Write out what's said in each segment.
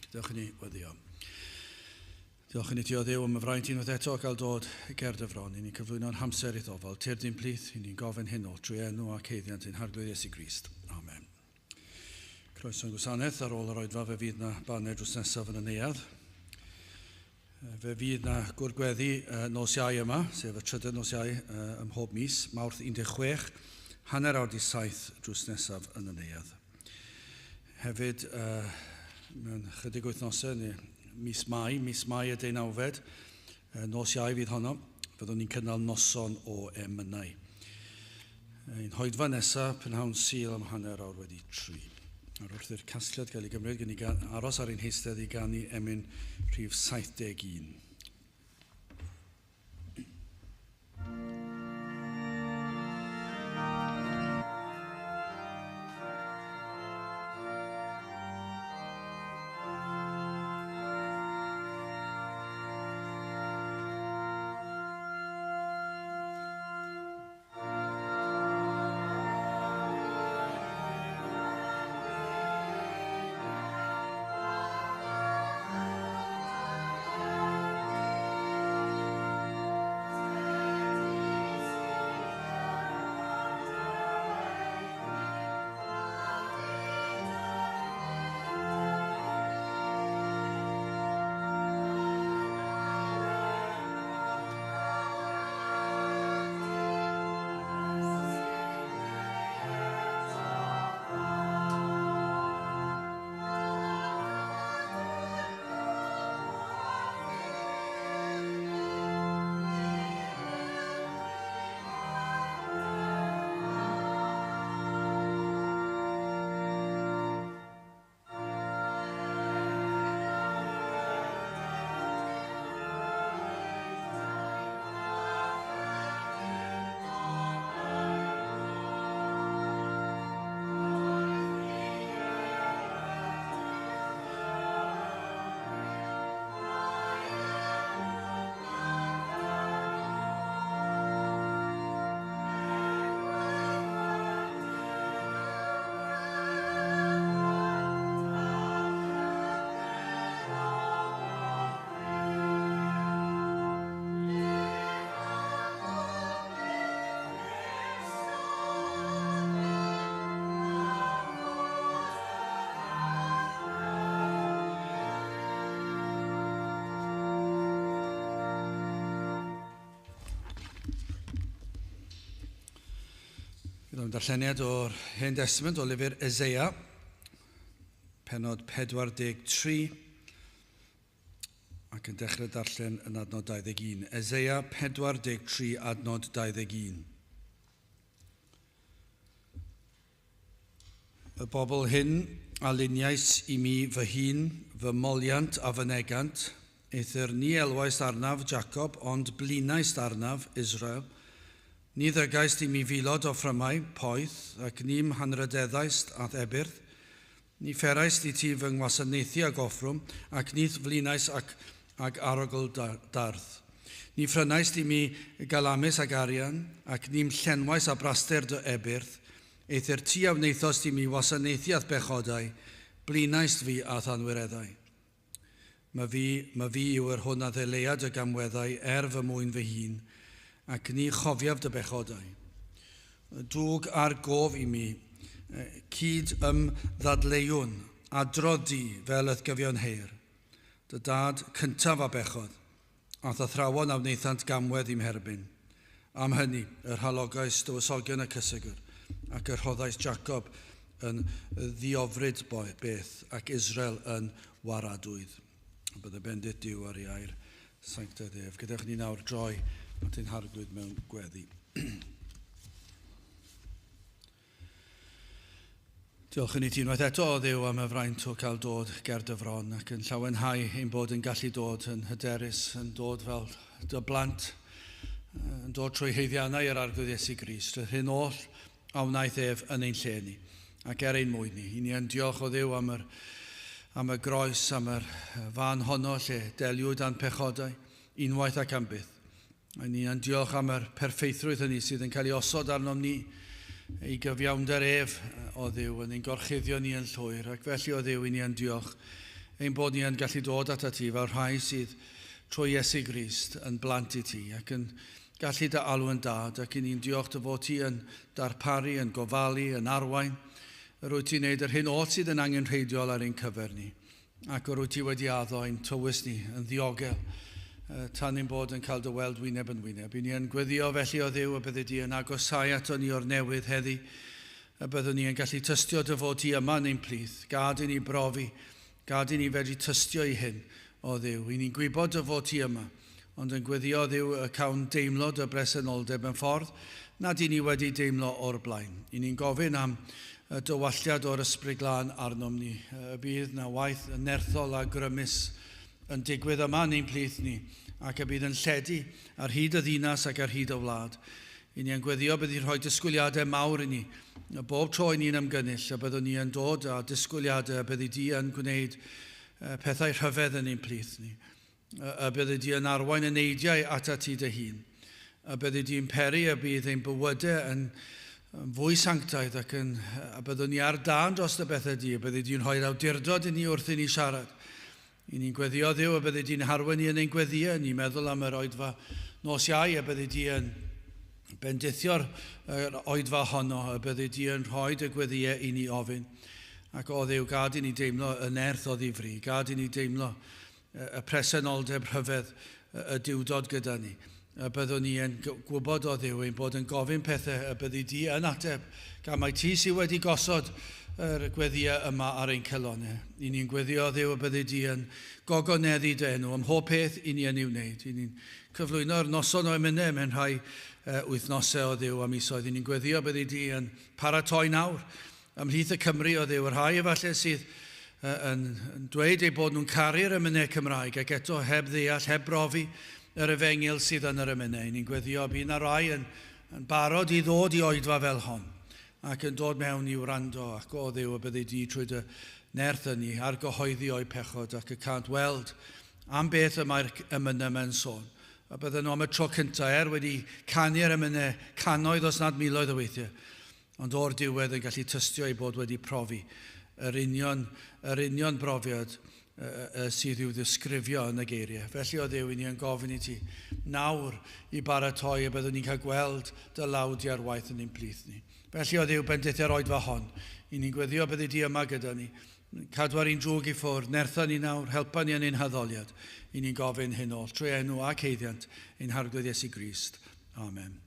Diolch i ni weddio. Diolch i ni ti o Dduw am y fraint unwaith eto gael dod i Gerdyfron i ni cyflwyno'n hamser iddofol. Tyrd i'n plith i ni'n gofyn hyn o trwy enw a ceiddiant i'n harglwydd Iesu Grist. Amen. Croeso'n gwasanaeth ar ôl yr oedfa fe fydd na baned drws nesaf yn y neuadd. Fe fydd na gwrgweddi nos iau yma, sef y trydydd nos iau ym mhob mis, Mawrth 16, hanner awr 7 drws nesaf yn y neuadd. Hefyd, mewn chydig wythnosau, mis Mai y 19, nos iau fydd honno, fyddwn ni'n cynnal noson o Emynau. Ein hoedfa nesaf, prynhawn Sul am hanner awr wedi 3. Ar wrth i'r casgliad gael ei gymryd, gen i aros ar ein heistedd i ganu emyn rhif 71. Byddwn darlleniad o'r Hen Testament o lyfr Eseia, pennod 43, ac yn dechrau darllen yn adnod 21. Eseia 43, adnod 21. Y bobl hyn aluniais i mi fy hun, fy moliant a fy negant, eithir ni elwais arnaf Jacob, ond blinais arnaf Israel. Ni ddygaist i mi filod o ffrymau, poeth, ac nim hanrydeddaist ath ebyrdd. Ni feraist i ti fy ngwasanaethu ag offrwm, ac nith flinais ag arogl dardd. Ni ffrynaist i mi galamus ag arian, ac nim llenwais a braster dy ebyrdd. Eithir ti a wneithost i mi wasanaethu ath bechodau, blinaist fi ath anwireddau. My fi yw'r hwn a ddelead y gamweddau fy mwyn fy hun, ac ni chofiaf dy bechodau. Dwg ar gof i mi, cyd ddadleuwn, adrodd di fel ydd gyfion heir. Dy dad cyntaf a bechod, a athrawon a wneithant gamwedd i'm herbyn. Am hynny, yr halogais dywysogion y cysygr, ac yr rhoddais Jacob yn ddiofryd beth, ac Israel yn waradwydd. Byddai bendit Duw ar ei air sanctaidd ef. Gyda'ch ni nawr droi at ein harglwydd mewn gweddi. Diolch yn i ti unwaith eto o Dduw am y fraint o cael dod Gerdyfron ac yn llawenhau ein bod yn gallu dod yn hyderus, yn dod fel dy blant, yn dod trwy heiddiannau yr arglwydd Iesu Grist, yr hyn oll a wnaeth ef yn ein lle ni ac ein mwyn ni. I ni yn diolch o Dduw am y groes, am yr fan honno lle deliwyd a'n pechodau, unwaith ac am byth. A ni yn diolch am yr perffeithrwydd hynny sydd yn cael ei osod arnom ni ei gyfiawnder ef o Dduw yn ein gorchuddio ni yn llwyr. Ac felly o Dduw i ni yn diolch ein bod ni yn gallu dod at ti fel rhai sydd trwy Iesu Grist yn blant i ti ac yn gallu dy alw yn dad ac ni'n diolch dy fod ti yn darparu, yn gofalu, yn arwain. Rwy ti'n neud yr hyn oll sydd yn angenrheidiol ar ein cyfer ni ac rwy ti wedi addo ein tywys ni yn ddiogel tan ni'n bod yn cael dy weld wyneb yn wyneb. I ni yn gweddio felly o Dduw a bydde di yn agosau ato ni o'r newydd heddi a byddwn ni yn gallu tystio dy fod ti yma neu'n plith. Gad i ni brofi, gad i ni fedru tystio i hyn o Dduw. I ni'n gwybod dy fod ti yma, ond yn gweddio Dduw y cawn deimlod y bresenoldeb yn ffordd nad i ni wedi deimlo o'r blaen. I ni'n gofyn am y dywalliad o'r ysbryd glân arnom ni. Y bydd na waith nerthol a grymus yn digwydd yma neu'n plith ni ac y bydd yn lledu ar hyd y ddinas ac ar hyd y wlad. I ni yn gweddio bydd i'n rhoi disgwyliadau mawr i ni. Bob tro i ni'n ymgynnull a byddwn ni yn dod â disgwyliadau a byddi di yn gwneud pethau rhyfedd yn ein plith ni. A byddi di yn arwain y neidiau at ti dy hun. A byddi di'n peri a bydd ein bywydau yn fwy sanctaidd ac a byddwn ni ar dan dros y bethau di. A byddi di'n rhoi'r awdurdod i ni wrth i ni siarad. I ni'n gweddio Dduw a byddi di'n harwen ni yn ein gweddio. Ni'n meddwl am yr oedfa nos Iau a byddi di yn bendithio'r oedfa honno a byddi di yn rhoi y gweddio i ni ofyn. Ac o Dduw, gad i ni deimlo y nerth o ddifri. Gad i ni deimlo y presenoldeb rhyfedd y diwdod gyda ni. A byddwn ni yn gwybod o Dduw ein bod yn gofyn pethau a byddi di yn ateb gan mai ti sydd wedi gosod yr gweddio yma ar ein celonnau. I ni'n gweddio Dduw a byddi di yn gogoneddu dy enw am hob peth i ni yn ei wneud. I ni'n cyflwyno'r noson o emynau mewn rhai wythnosau o Dduw am misoedd. I ni'n gweddio byddi di yn paratoi nawr ymhlith y Cymru o Dduw. Yr rhai efallai sydd yn dweud eu bod nhw'n caru'r emynau Cymraeg ac eto heb ddeall, heb brofi yr efengil sydd yn yr emynau. I ni'n gweddio bydd na rai yn barod i ddod i oedfa fel hon ac yn dod mewn i wrando ac o Dduw a byddi di trwy dy nerth yn ni a'r gyhoeddi o'i pechod ac y cant weld am beth y mae'r emynau mewn sôn. A bydden nhw am y tro cyntaf wedi canu'r emynau cannoedd os nad miloedd o weithiau. Ond o'r diwedd yn gallu tystio i bod wedi profi yr union brofiad sydd i'w ddisgrifio yn y geiriau. Felly o Dduw, i ni yn gofyn i ti nawr i baratoi a byddwn ni'n cael gweld dy lawdi ar waith yn ein plith ni. Felly o Dduw, bendithio'r oedfa hon. I ni'n gweddio byddi di yma gyda ni. Cadw ar ein drwg i ffwrdd, nertha ni nawr, helpa ni yn ein haddoliad. I ni'n gofyn hyn oll, trwy enw ac heiddiant, ein harglwydd Iesu Grist. Amen.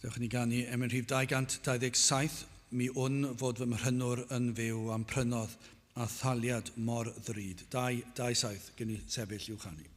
Gadewch ni ganu rhif 227, mi wn fod fy mhrynwr yn fyw am prynodd a thaliad mor ddrud. 227, gen i sefyll i'w chanu.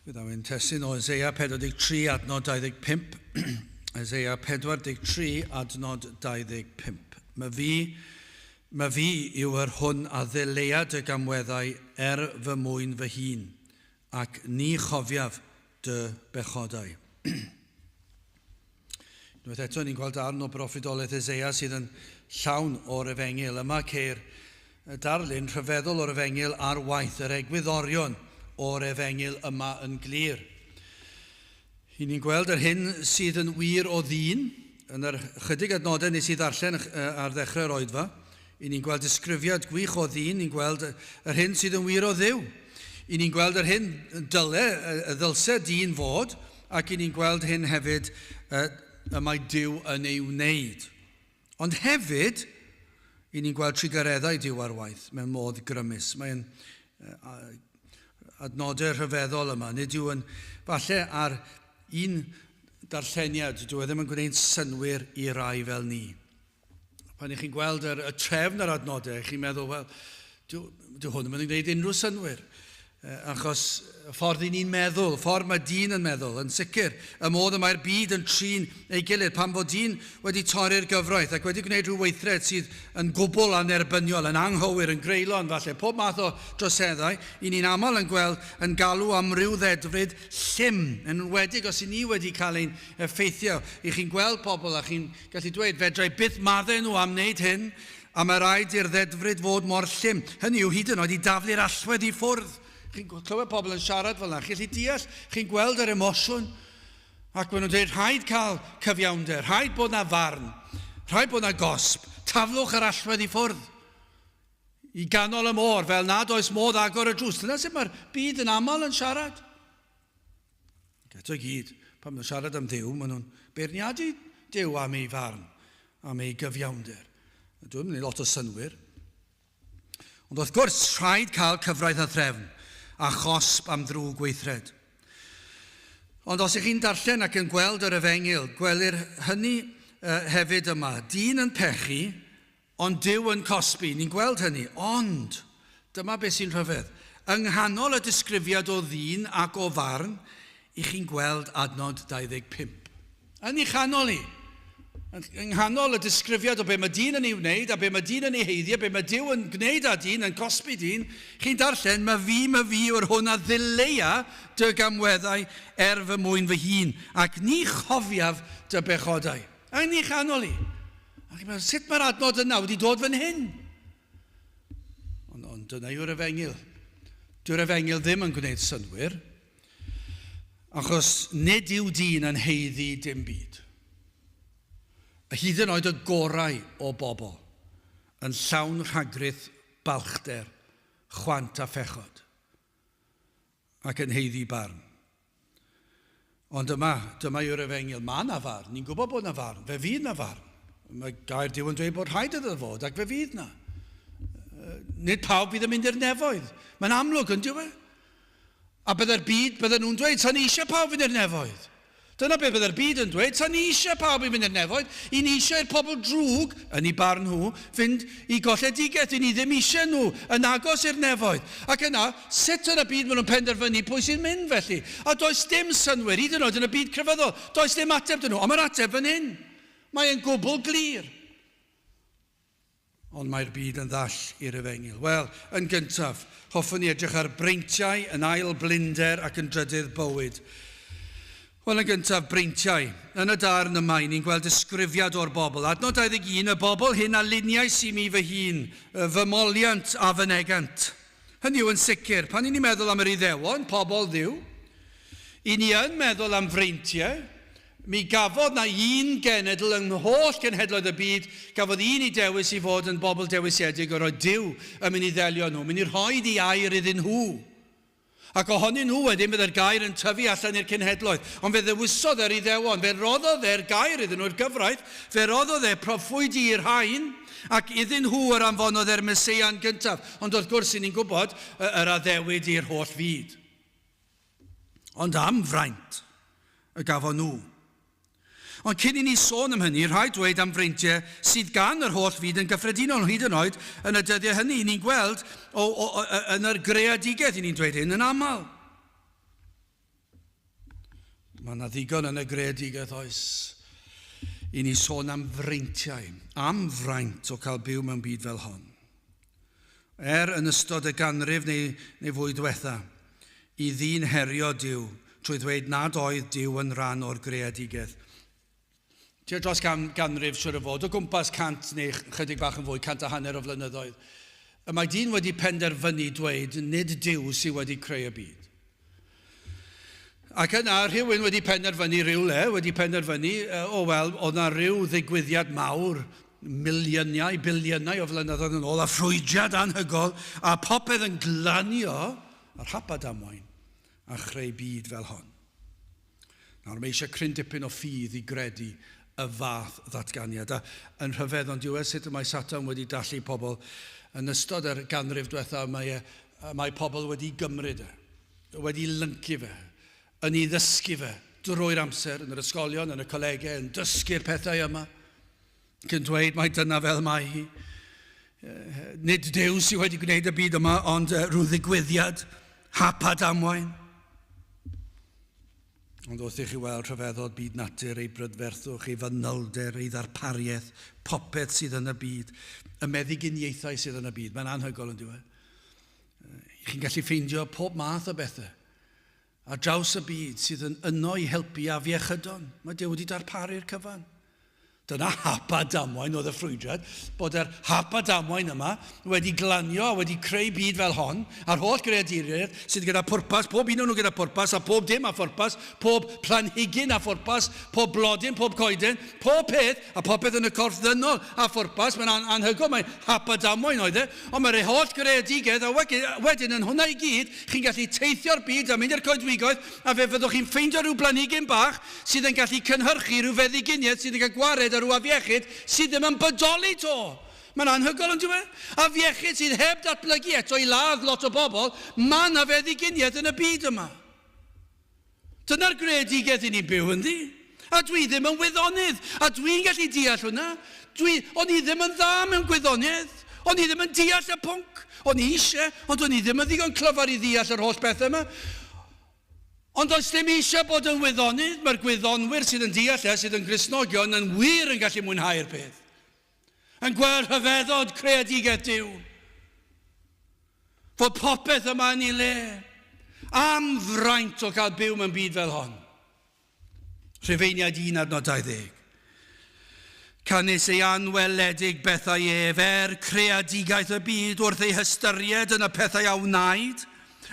Byddaf yn testyn o Eseia 43 adnod 25. Eseia 43 adnod 25. Mae fi yw yr hwn a ddileuad y gamweddau fy mwyn fy hun, ac ni chofiaf dy bechodau. Unwaith eto ni'n gweld darn o broffidolaeth Eseia sydd yn llawn o'r Efengyl. Yma ceir darlun rhyfeddol o'r Efengyl ar waith yr egwyddorion o'r Efengyl yma yn glir. I ni'n gweld yr hyn sydd yn wir o ddyn, yn yr chydig adnodau nes i ddarllen ar ddechrau'r oedfa. I ni'n gweld disgrifiad gwych o ddyn, ni'n gweld yr hyn sydd yn wir o Dduw. I ni'n gweld yr hyn ddylse dyn fod, ac i ni'n gweld hyn hefyd y mae Duw yn ei wneud. Ond hefyd, i ni'n gweld trigareddau Duw ar waith mewn modd grymus. Mae'n adnodau rhyfeddol yma. Nid yw yn falle ar un darlleniad, dwi ddim yn gwneud synwyr i rai fel ni. Pan ych chi'n gweld y trefn ar adnodau, chi'n meddwl, wel, dwi hwn yn gwneud unrhyw synwyr. Achos y ffordd i ni'n meddwl, ffordd mae dyn yn meddwl, yn sicr, y modd y mae'r byd yn trin ei gilydd, pan fod dyn wedi torri'r gyfraith ac wedi gwneud rhyw weithred sydd yn gwbl anerbyniol, yn anghywir, yn greulon, falle, pob math o droseddau, i ni'n aml yn gweld yn galw am ryw ddedfryd llym, yn wedig os i ni wedi cael ein effeithio. I chi'n gweld pobl a chi'n gallu dweud, fedrai byth maddau nhw am wneud hyn, a mae rhaid i'r ddedfryd fod mor llym. Hynny yw hyd yn oed i daflu'r allwedd i ffwrdd. Chi'n clywed pobl yn siarad fel yna, chi'n gallu deall, chi'n gweld yr emosiwn, ac maen nhw'n dweud, rhaid cael cyfiawnder, rhaid bod na farn, rhaid bod na gosb, taflwch yr allwedd i ffwrdd. I ganol y môr, fel nad oes modd agor y drws. Dyna sut mae'r byd yn aml yn siarad. Eto gyd, pan maen nhw'n siarad am Dduw, maen nhw'n beirniadu Dduw am ei farn, am ei gyfiawnder. Dwi'n mynd i lot o synwyr. Ond wrth gwrs, rhaid cael cyfraith a threfn a chosb am ddrwg gweithred. Ond os ych chi'n darllen ac yn gweld yr Efengyl, gwelir hynny hefyd yma. Dyn yn pechu, ond Duw yn cosbi. Ni'n gweld hynny. Ond, dyma beth sy'n rhyfedd. Yng nghanol y disgrifiad o ddyn ac o farn, i chi'n gweld adnod 25. Yn ei chanol i. Yng nghanol y disgrifiad o be mae dyn yn ei wneud, a be mae dyn yn ei heiddi, a be mae Duw yn gwneud â dyn, yn cosbi dyn, chi'n darllen, mae fi o'r hwnna ddilea dy gamweddau fy mwyn fy hun, ac ni chofiaf dy bechodau. Yn ei chanol i. Ac chi'n meddwl, sut mae'r adnod yna wedi dod fan hyn? Ond dyna yw'r Efengyl. Dyw'r Efengyl ddim yn gwneud synwyr, achos nid yw dyn yn heiddi dim byd. Hyd yn oed y gorau o bobl yn llawn rhagryth, balchder, chwant a phechod ac yn heiddi barn. Ond dyma yw'r Efengyl. Mae na farn, ni'n gwybod bod na farn, fe fydd na farn. Mae gair Duw yn dweud bod rhaid iddo fod ac fe fydd na. Nid pawb fydd yn mynd i'r nefoedd. Mae'n amlwg yn dyw e. A bydda'r byd, bydden nhw'n dweud, sa'n eisiau pawb fynd i'r nefoedd. Dyna beth bydda'r byd yn dweud, sa'n eisiau pawb i fynd i'r nefoedd, i ni eisiau i'r pobl drwg, yn ei barn nhw, fynd i golledigaeth, i ni ddim eisiau nhw yn agos i'r nefoedd. Ac yna, sut yn y byd maen nhw'n penderfynu pwy sy'n mynd felly? A does dim synwyr, hyd yn oed yn y byd crefyddol, does dim ateb dyn nhw, ond mae'r ateb fan hyn. Mae'n gwbl glir. Ond mae'r byd yn ddall i'r Efengyl. Wel, yn gyntaf, hoffwn ni edrych ar breintiau, yn ail blinder ac yn drydydd bywyd. Wel, yn gyntaf, breintiau. Yn y darn yma, ni'n gweld ysgrifiad o'r bobl. Adnod 21, y bobl hyn a luniais i mi fy hun, fy moliant a fy negant. Hynny yw yn sicr, pan ni'n meddwl am yr Iddewon, pobl Dduw, i ni yn meddwl am freintiau, mi gafodd na un genedl yng ngholl genhedloedd y byd, gafodd un i dewis i fod yn bobl dewisiedig o'r oedd Duw yn mynd i ddelio nhw. Mynd i rhoi di air iddyn nhw. Ac ohonyn nhw wedyn byddai'r gair yn tyfu allan i'r cenhedloedd. Ond fe ddewisodd yr Iddewon, fe roddodd e'r gair iddyn nhw'r gyfraith, fe roddodd e proffwyd i'r rhain, ac iddyn nhw yr anfonodd e'r Meseia'n gyntaf. Ond wrth gwrs, ni'n gwybod yr addewid i'r holl fyd. Ond am fraint y gafon nhw. Ond cyn i ni sôn am hynny, rhaid dweud am freintiau sydd gan yr holl fyd yn gyffredinol hyd yn oed yn y dyddiau hynny. Ni'n gweld yn yr greadigaeth, ni'n dweud hyn yn aml. Mae yna ddigon yn y greadigaeth oes i ni sôn am freintiau, am fraint o cael byw mewn byd fel hon. Yn ystod y ganrif neu fwy diwetha, i ddyn herio Duw, trwy ddweud nad oedd Duw yn rhan o'r greadigaeth. Dros ganrif siwr o fod, o gwmpas 100 neu chydig bach yn fwy, 150 o flynyddoedd. Mae dyn wedi penderfynu dweud, nid Duw sydd wedi creu y byd. Ac yna, rhywun wedi penderfynu rhywle, wedi penderfynu, oedd na rhyw ddigwyddiad mawr, miliynau, biliynau o flynyddoedd yn ôl, a ffrwydiad anhygol, a popeth yn glanio ar hap a damwain, a chreu byd fel hon. Nawr, mae eisiau cryn dipyn o ffydd i gredu y fath ddatganiad. A yn rhyfedd, ond diwedd sut mae Satan wedi dallu pobl yn ystod yr ganrif diwetha, mae pobl wedi gymryd wedi lyncu fe, yn ei ddysgu fe drwy'r amser, yn yr ysgolion, yn y colegau, yn dysgu'r pethau yma. Cyn dweud mae dyna fel mae hi. Nid Duw sydd wedi gwneud y byd yma, ond rhyw ddigwyddiad, hap a damwain. Ond wrth i chi weld rhyfeddod byd natur, ei brydferthwch, ei fanylder, ei ddarpariaeth, popeth sydd yn y byd, y meddyginiaethau sydd yn y byd. Mae'n anhygol yn diwedd. Chi'n gallu ffeindio pob math o bethau ar draws y byd sydd yn yno i helpu afiechydon. Mae Duw wedi darparu'r cyfan. Dyna hap a damwain oedd y ffrwydrad, bod yr hap a damwain yma wedi glanio a wedi creu byd fel hon, a'r holl greaduriaid sydd gyda pwrpas, pob un o'n nhw gyda pwrpas, a pob dim a phwrpas, pob planhigyn a phwrpas, pob blodyn, pob coeden, pob peth, a popeth yn y corff ddynol a phwrpas. Mae'n anhygol, mae'n hap a damwain oedd e, ond mae'r holl greadigaeth, a wedyn yn hwnna i gyd, chi'n gallu teithio'r byd a mynd i'r coedwigoedd, a fe fyddwch chi'n ffeindio rhyw planhigyn bach sydd yn gallu cynhyrchu rhyw feddyginiaeth sydd yn cael gwared a rhyw afiechyd sydd ddim yn bodoli to. Mae'n anhygoel yn dweud. A fiechyd sydd heb datblygu eto I ladd lot o bobl, mae na feddiginiaeth yn y byd yma. Dyna'r gredigedd I ni byw ynddi. A dwi ddim yn wyddonydd. A dwi'n gallu deall hwnna. O'n I ddim yn dda mewn gwyddoniaeth. O'n I ddim yn deall y pwnc. O'n I eisiau, ond o'n I ddim yn ddigon clyfar I ddeall yr holl bethau yma. Ond os ddim eisiau bod yn wyddonydd, mae'r gwyddonwyr sydd yn deall sydd yn Gristnogion yn wir yn gallu mwynhau'r peth. Yn gweld rhyfeddod creadigedd Duw. Fod popeth yma yn ei le. Am fraint o cael byw mewn byd fel hon. Rhufeiniad 1:20. Canis ei anweledig bethau ef creadigaeth y byd wrth ei hystyried yn y pethau a wnaed,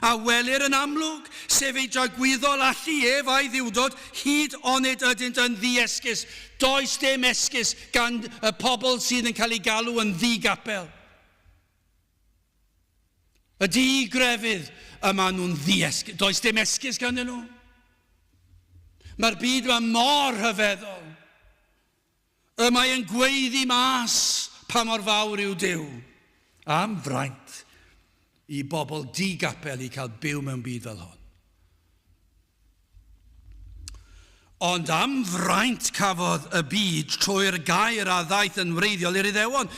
a welir yn amlwg, sef ei jagwyddol allu ef a'i ddiwdod, hyd onid ydynt yn ddiesgus. Does dim esgus gan y pobl sydd yn cael ei galw yn ddigapel. Y di-grefydd yma nhw'n ddiesgus. Does dim esgus gan nhw. Mae'r byd yma mor hyfeddol. Y mae'n gweiddi mas pa mor fawr yw Duw. Am fraint I bobl digapel I cael byw mewn byd fel hon. Ond am fraint cafodd y byd trwy'r gair a ddaeth yn wreiddiol i'r Iddewon.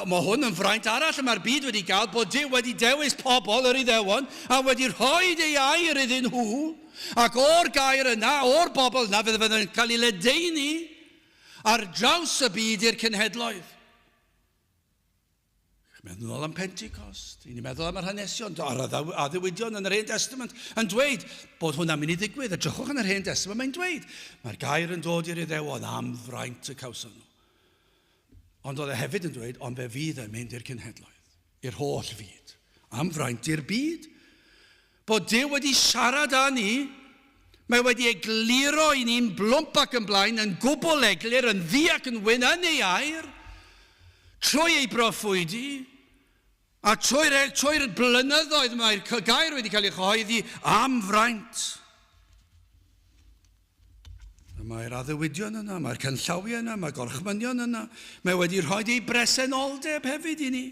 Mae hwn yn fraint arall y mae'r byd wedi cael bod Duw wedi dewis pobl yr Iddewon a wedi rhoi ei air iddyn nhw. Ac o'r gair yna, o'r bobl yna, fydd yn cael ei ledeini ar draws y byd i'r cenhedloedd. Meddwl nôl am Pentecost. I ni'n meddwl am yr hanesion. Ar addewidion yn yr Hen Testament yn dweud bod hwnna'n mynd I ddigwydd. Edrychwch yn yr Hen Testament, mae'n dweud. Mae'r gair yn dod i'r Iddewon am fraint y cawson nhw. Ond oedd hefyd yn dweud, ond fe fydd yn mynd i'r cenhedloedd. I'r holl fyd. Am fraint i'r byd. Bod Duw wedi siarad â ni, mae wedi egluro I ni'n blwmp ac yn blaen, yn gwbl eglir, yn ddi ac yn wyn yn ei air, trwy ei broffwydi, a trwy'r blynyddoedd mae'r gair wedi cael ei chyhoeddi am fraint. Mae'r addewidion yna, mae'r canllawiau yna, mae'r gorchmynion yna. Mae wedi rhoi ei bresenoldeb hefyd I ni.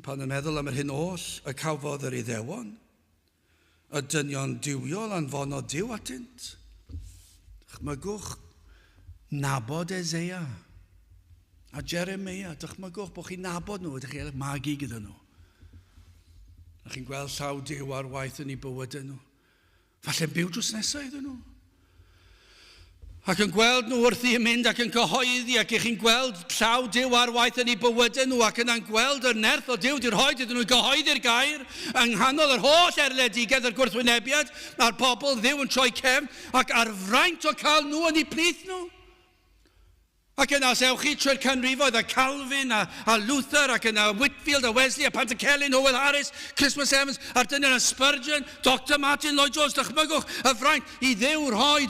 Pan yn meddwl am yr hyn oll y cafodd yr Iddewon, y dynion diwiol anfonod Duw atynt. Chmygwch nabod Eseia a Jeremia, dychmygwch bod chi'n nabod nhw, ydych chi'n magu gyda nhw. A chi'n gweld llaw Duw ar waith yn ei bywyd nhw. Falle'n byw drws nesaf iddyn nhw. Ac yn gweld nhw wrth I mynd ac yn cyhoeddi, ac chi'n gweld llaw Duw ar waith yn ei bywyd nhw, ac yn gweld yr nerth o Duw di'r rhoi iddyn nhw gyhoeddi'r gair, yng nghanol yr holl erledigedd yr gwrthwynebiad, a'r pobl Dduw yn troi cefn, ac ar fraint o cael nhw yn ei plith nhw. Ac yna sewch chi trwy'r canrifoedd, a Calvin, a Luther, ac yna Whitfield, a Wesley, a Pantycelyn, Howell Harris, Christmas Evans, a'r dynion a Spurgeon, Dr. Martin Lloyd Jones, dychmygwch y fraint I Dduw rhoi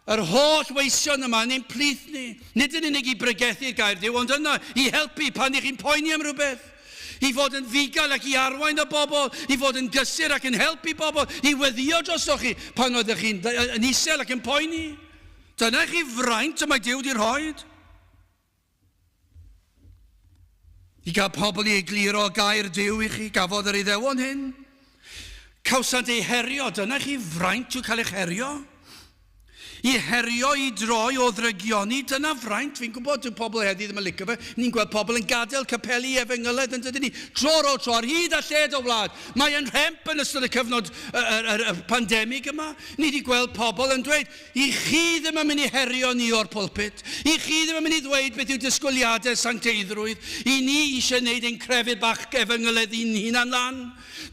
yr holl weision yma yn ein plith ni. Nid yn unig I bregethu'r gair Duw, ond yna I helpu pan I chi'n poeni am rhywbeth. I fod yn ddigal ac I arwain y bobl, I fod yn gysur ac yn helpu bobl, I weddio drostoch chi pan oeddech chi'n yn isel ac yn poeni. Dyna chi fraint y mae Duw di'r rhoed. I gael pobl I egluro gair Duw I chi, gafodd yr Iddewon hyn. Cawsant ei herio, dyna chi fraint yw cael eich herio. I herio I droi o ddrygioni, dyna fraint. Fi'n gwybod yw pobl heddi ddim yn licio fe. Ni'n gweld pobl yn gadael capeli Efengyled yn dydyn ni. Tro ar hyd a lled o wlad. Mae yn rhemp yn ystod y cyfnod y pandemig yma. Ni wedi gweld pobl yn dweud, I chi ddim yn mynd I herio ni o'r pulpit. I chi ddim yn mynd I ddweud beth yw disgwyliadau sancteiddrwydd. I ni eisiau gwneud ein crefydd bach Efengyled i'n hunan lan.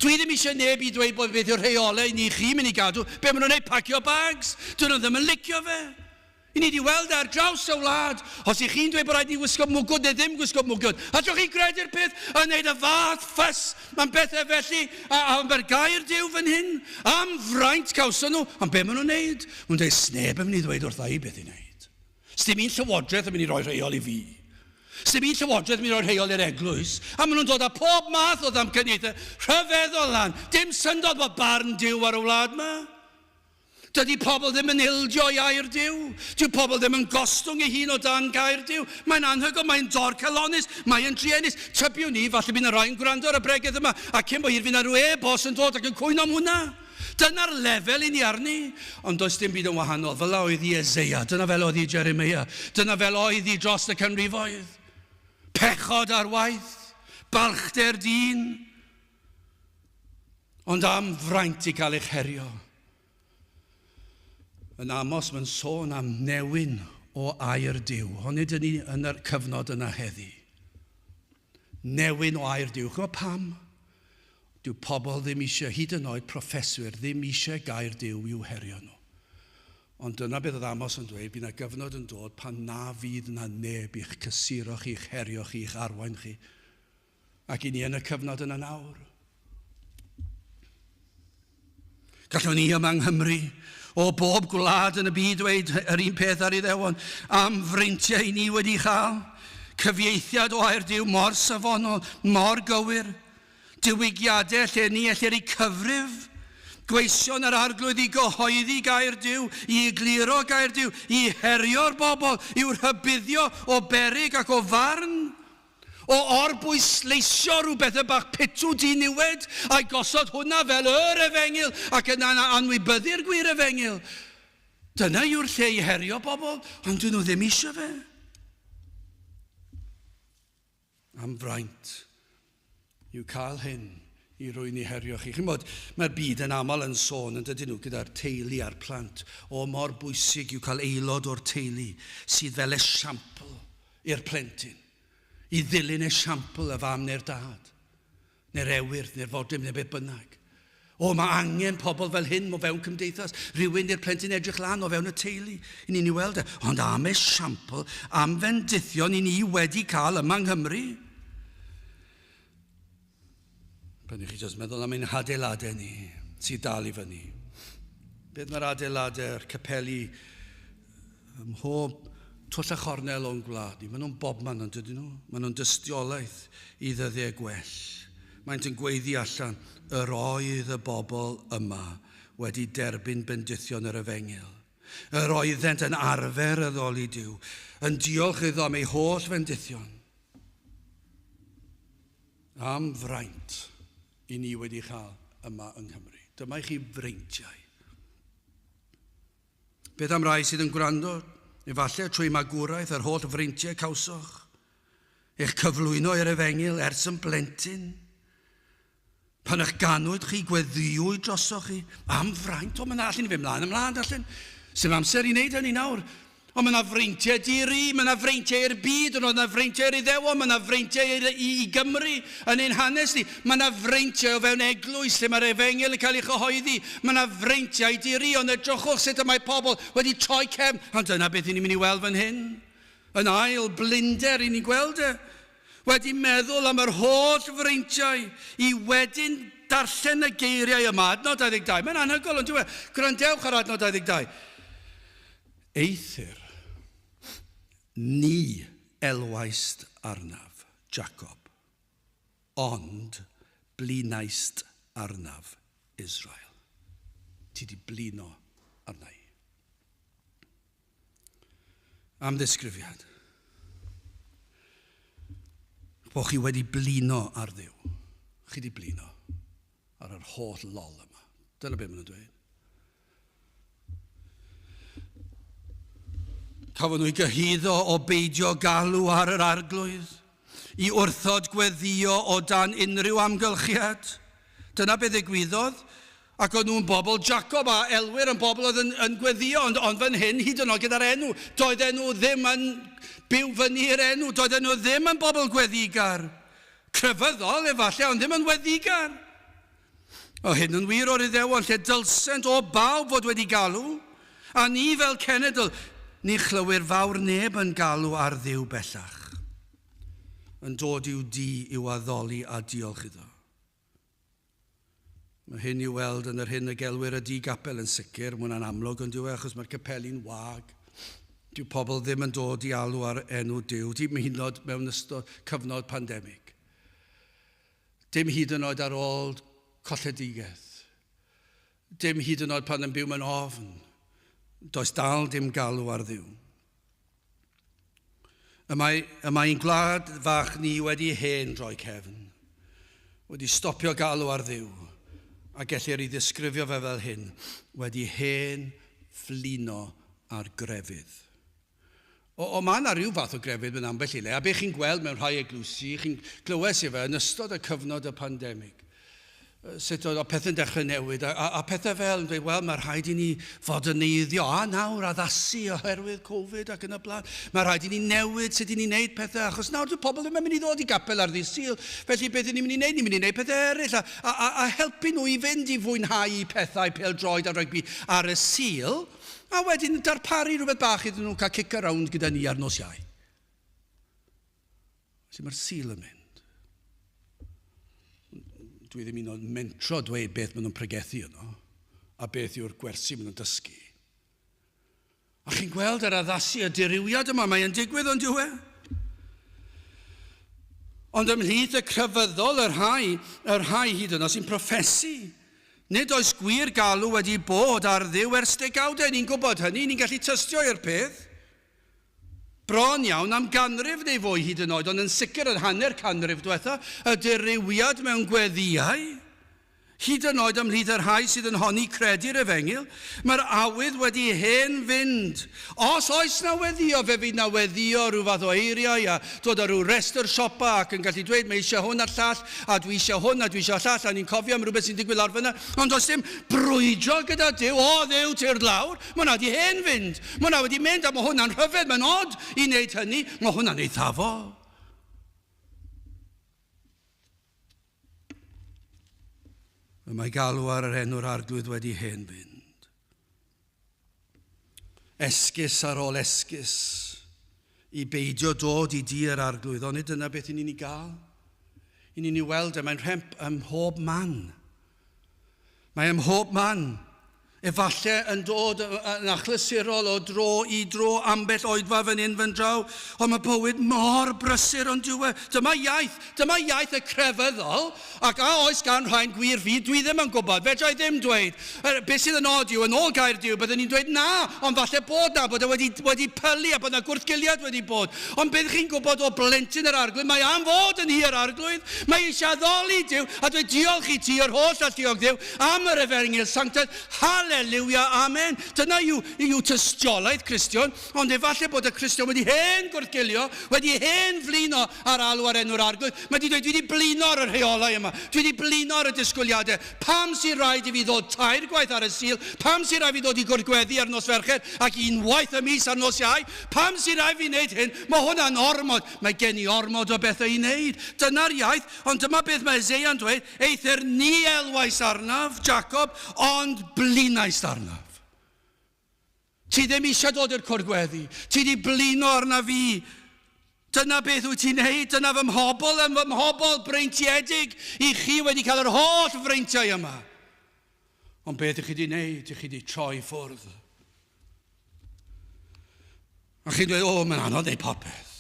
Dwi ddim eisiau neb I ddweud bod beth yw'r rheolau ni chi mynd I gadw. Be maen nhw'n gwneud pacio bags. Dyn nhw ddim yn licio fe. I ni wedi weld ar draws y wlad. Os I chi'n dweud bod rhaid ni wisgo mwgwd neu ddim wisgo mwgwd. A drwch chi credu'r peth yn gwneud y fath ffys am bethau felly. A mae'r gair Duw fan hyn. Am fraint cawson nhw. Am be maen nhw'n gwneud? Nhw'n dweud sneb yn mynd I ddweud wrtha I beth I wneud. Sdim un llywodraeth yn mynd I roi rheol I fi. Sdim un llywodraeth yn mynd I roi rheol i'r eglwys. A maen nhw'n dod â pob math o ddamcaniaethau rhyfeddol lan. Dim syndod bod barn Duw ar y wlad yma. Dydy pobl ddim yn ildio i air Duw. Dyw pobl ddim yn gostwng ei hun o dan gair Duw. Mae'n anhygoel, mae'n dorcalonus, mae'n drienus. Tybiwn ni, falle bydd yna rhai'n gwrando ar y bregeth yma, a cyn bo hir fydd yna rhyw e-bos yn dod ac yn cwyno am hwnna. Dyna'r lefel i ni arni. Ond does dim byd yn wahanol. Fel oedd i Eseia, dyna fel oedd i Jeremia, dyna fel oedd i dros y canrifoedd. Pechod ar waith, balchder dyn. Ond am fraint i gael eich herio. Yn Amos mae'n sôn am newyn o air Duw. Hon ydyn ni yn y cyfnod yna heddi. Newyn o air Duw. Chwa pam? Dyw pobl ddim eisiau, hyd yn oed proffeswyr, ddim eisiau gair Duw i'w herio nhw. Ond dyna beth oedd Amos yn dweud, bydd yna gyfnod yn dod pan na fydd yna neb i'ch cysuroch, i'ch herio chi, i'ch arwain chi. Ac i ni yn y cyfnod yna nawr. Gallwn ni yma yng Nghymru, o bob gwlad yn y byd dweud yr un peth ar Iddewon, am freintiau ni wedi chael, cyfieithiad o air Duw mor safonol, mor gywir, diwygiadau lle ni ellir i cyfrif, gweision yr arglwydd i gyhoeddi gair Duw, i egluro gair Duw, i herio'r bobl, i'w rhybuddio o beryg ac o farn, o orbwysleisio rhywbeth y bach pitw diniwed a'i gosod hwnna fel yr efengil ac yna anwybyddu'r gwir efengil. Dyna yw'r lle i herio bobl, ond dyn nhw ddim eisiau fe. Am fraint yw cael hyn i rwy'n i herio chi. Chi'n bod, mae'r byd yn aml yn sôn yn dydyn nhw gyda'r teulu a'r plant. O mor bwysig yw cael aelod o'r teulu sydd fel esiampl i'r plentyn. I ddilyn esiampl y fam neu'r dad, neu'r ewyr, neu'r fodym, neu beth bynnag. O, mae angen pobl fel hyn o fewn cymdeithas. Rhywun i'r plentyn edrych lan o fewn y teulu. I ni'n ei weld e. Ond am esiampl, am fendithion i ni wedi cael yma yng Nghymru. Byddwch chi jyst meddwl am ein adeiladau ni sydd dal i fyny. Beth mae'r adeiladau'r capeli mhob twll a chornel o'n gwlad ni. Maen nhw'n bobman yn dydyn nhw. Maen nhw'n dystiolaeth i ddyddiau gwell. Maent yn gweiddi allan yr oedd y bobl yma wedi derbyn bendithion yr efengil. Yr oeddent yn arfer y ddoli Duw, yn diolch iddo am ei holl fendithion. Am fraint i ni wedi chael yma yng Nghymru. Dyma i chi freintiau. Beth am rai sydd yn gwrando? Efallai trwy magwraeth yr holl freintiau cawsoch, eich cyflwyno i'r efengil ers yn blentyn, pan eich ganwyd chi gweddiwyd drosoch chi, am fraint, o, mae'n allan i fe ymlaen, allan. Sy'n amser i wneud hynny nawr. O, mae yna freintiau diri, mae yna freintiau i'r byd, ond yna freintiau i'r Iddewon, mae yna freintiau i Gymru yn ein hanes ni. Mae yna freintiau o fewn eglwys lle mae'r efengil yn cael ei chyhoeddi. Mae yna freintiau diri, ond edrychwch sut y mae pobl wedi troi cefn. Ond dyna beth i ni'n mynd i weld fan hyn. Yn ail blinder i ni gweld e. Wedi meddwl am yr holl freintiau i wedyn darllen y geiriau yma. Adnod 22. Mae'n anhygoel, ond dwi'n gwrandewch ar adnod 22. Eithir. Ni elwaist arnaf, Jacob, ond blinaist arnaf, Israel. Ti di blino arna i. Am ddisgrifiad. Bo chi wedi blino ar Dduw. Chi di blino ar yr holl lol yma. Dyna beth maen nhw'n dweud. Cafon nhw i gyhuddo o beidio galw ar yr arglwydd, i wrthod gweddio o dan unrhyw amgylchiad. Dyna beth ddigwyddodd, ac o'n nhw'n bobl Jacob a Elwyr yn bobl oedd yn gweddio, ond fan hyn hyd yn oed gyda'r enw. Doedd enw ddim yn byw fyny i'r enw, doedd enw ddim yn bobl gweddigar. Crefyddol efallai, ond ddim yn weddigar. O hyn yn wir o'r Iddewon, lle dylsent o bawb fod wedi galw, a ni fel cenedl, ni chlywir fawr neb yn galw ar Dduw bellach. Yn dod i'w di i'w addoli a diolch iddo. Mae hyn i'w weld yn yr hyn y gelwyr y di gapel yn sicr. Mae hwnna'n amlwg yn diwy achos mae'r capeli'n wag. Dyw pobl ddim yn dod i alw ar enw Duw. Dim hyd yn oed mewn ystod cyfnod pandemig. Dim hyd yn oed ar ôl colledigaeth. dim hyd yn oed pan yn byw mewn ofn. Does dal dim galw ar Dduw. Y mae'n gwlad fach ni wedi hen droi cefn, wedi stopio galw ar Dduw, a gellir ei ddisgrifio fe fel hyn, wedi hen fflino ar grefydd. Mae yna rhyw fath o grefydd yn ambell i le, a be chi'n gweld mewn rhai eglwysi, chi'n glywes i fe yn ystod y cyfnod y pandemig. Sut oedd pethau'n dechrau newid, a pethau fel yn dweud, wel, mae rhaid i ni fod yn neiddio, nawr addasu oherwydd Covid ac yn y blaen. Mae rhaid i ni newid sut i ni wneud pethau, achos nawr dwi'n pobl ddim yn mynd i ddod i gapel ar ddydd Sul, felly beth ni'n mynd i wneud? Ni'n mynd i wneud pethau eraill, a helpu nhw i fynd i fwynhau pethau pêl-droed a rygbi ar y Sul, a wedyn darparu rhywbeth bach iddyn nhw cael cic around gyda ni ar nos Iau. Felly mae'r Sul yn mynd. Dwi ddim un o'n mentro dweud beth maen nhw'n pregethu yno, a beth yw'r gwersi maen nhw'n dysgu. A chi'n gweld yr addasu y dirywiad yma, mae'n digwydd o'n diwe. Ond ymhlith y crefyddol, yr rhai hyd yno sy'n proffesu. Nid oes gwir galw wedi bod ar Dduw ers degawdau, ni'n gwybod hynny, ni'n gallu tystio i'r peth. Bron iawn am ganrif neu fwy hyd yn oed, ond yn sicr yn hanner canrif diwetha, y dirywiad mewn gweddiau, hyd yn oed ymhlith yr rhai sydd yn honni credu'r Efengyl, mae'r awydd wedi hen fynd. Os oes na weddio, fe fydd na weddio rhyw fath o eiriau a dod o rhyw rhestr siopa ac yn gallu dweud, mae eisiau hwn a'r llall, a dwi eisiau hwn a dwi eisiau llall, a ni'n cofio am rhywbeth sy'n digwydd lawr fyna, ond os dim brwydro gyda Duw, o Dduw ti'r lawr, mae hwnna wedi hen fynd. Mae hwnna wedi mynd, a mae hwnna'n rhyfedd, mae'n od i wneud hynny, mae hwnna'n eithafo. Mae galw ar yr enw'r arglwydd wedi hen fynd. Esgus ar ôl esgus i beidio dod i dir arglwydd, ond dyna beth i ni'n ei gael. I ni'n ei weld, mae'n rhemp ym mhob man. Mae ym mhob man. Efallai yn dod yn achlysurol o dro i dro ambell oedfa fan hyn fan draw, ond mae bywyd mor brysur ond diwe. Dyma iaith y crefyddol, ac a oes gan rhain gwir fi, dwi ddim yn gwybod, fedrai ddim dweud. Beth sydd yn od yw, yn ôl gair diw, byddwn ni'n dweud na, ond falle bod na, bod wedi pylu a bod na gwrthgiliad wedi bod. Ond bydd chi'n gwybod o blentyn yr arglwydd, mae am fod yn hir arglwydd, mae eisiau addoli diw, a dweud diolch i ti, yr holl alluog diw, am yr Efengyl sanctaidd, Halleluia, amen. Dyna yw tystiolaeth Cristion, ond efallai bod y Cristion wedi hen gwrthgilio, wedi hen flino ar alw ar enw'r arglwydd. Mae wedi dweud, dwi wedi blino ar y rheolau yma, dwi wedi blino ar y disgwyliadau. Pam sy'n rhaid i fi ddod 3 gwaith ar y Sul? Pam sy'n rhaid i fi ddod i gwrgweddi ar nos Fercher ac unwaith y mis ar nos Iau? Pam sy'n rhaid fi wneud hyn? Mae hwnna'n ormod. Mae gen i ormod o bethau i wneud. Dyna'r iaith, ond dyma beth mae Eseia yn dweud, eithir ni elwais arnaf, Jacob, ond blinais arnaf. Ti ddim eisiau dod i'r cwrgweddi. Ti wedi blino arna fi. Dyna beth wyt ti'n neud. Dyna fy mhobl breintiedig i chi wedi cael yr holl freintiau yma. Ond beth ych chi wedi neud? Ych chi wedi troi ffwrdd. A chi'n dweud, mae'n anodd neu popeth.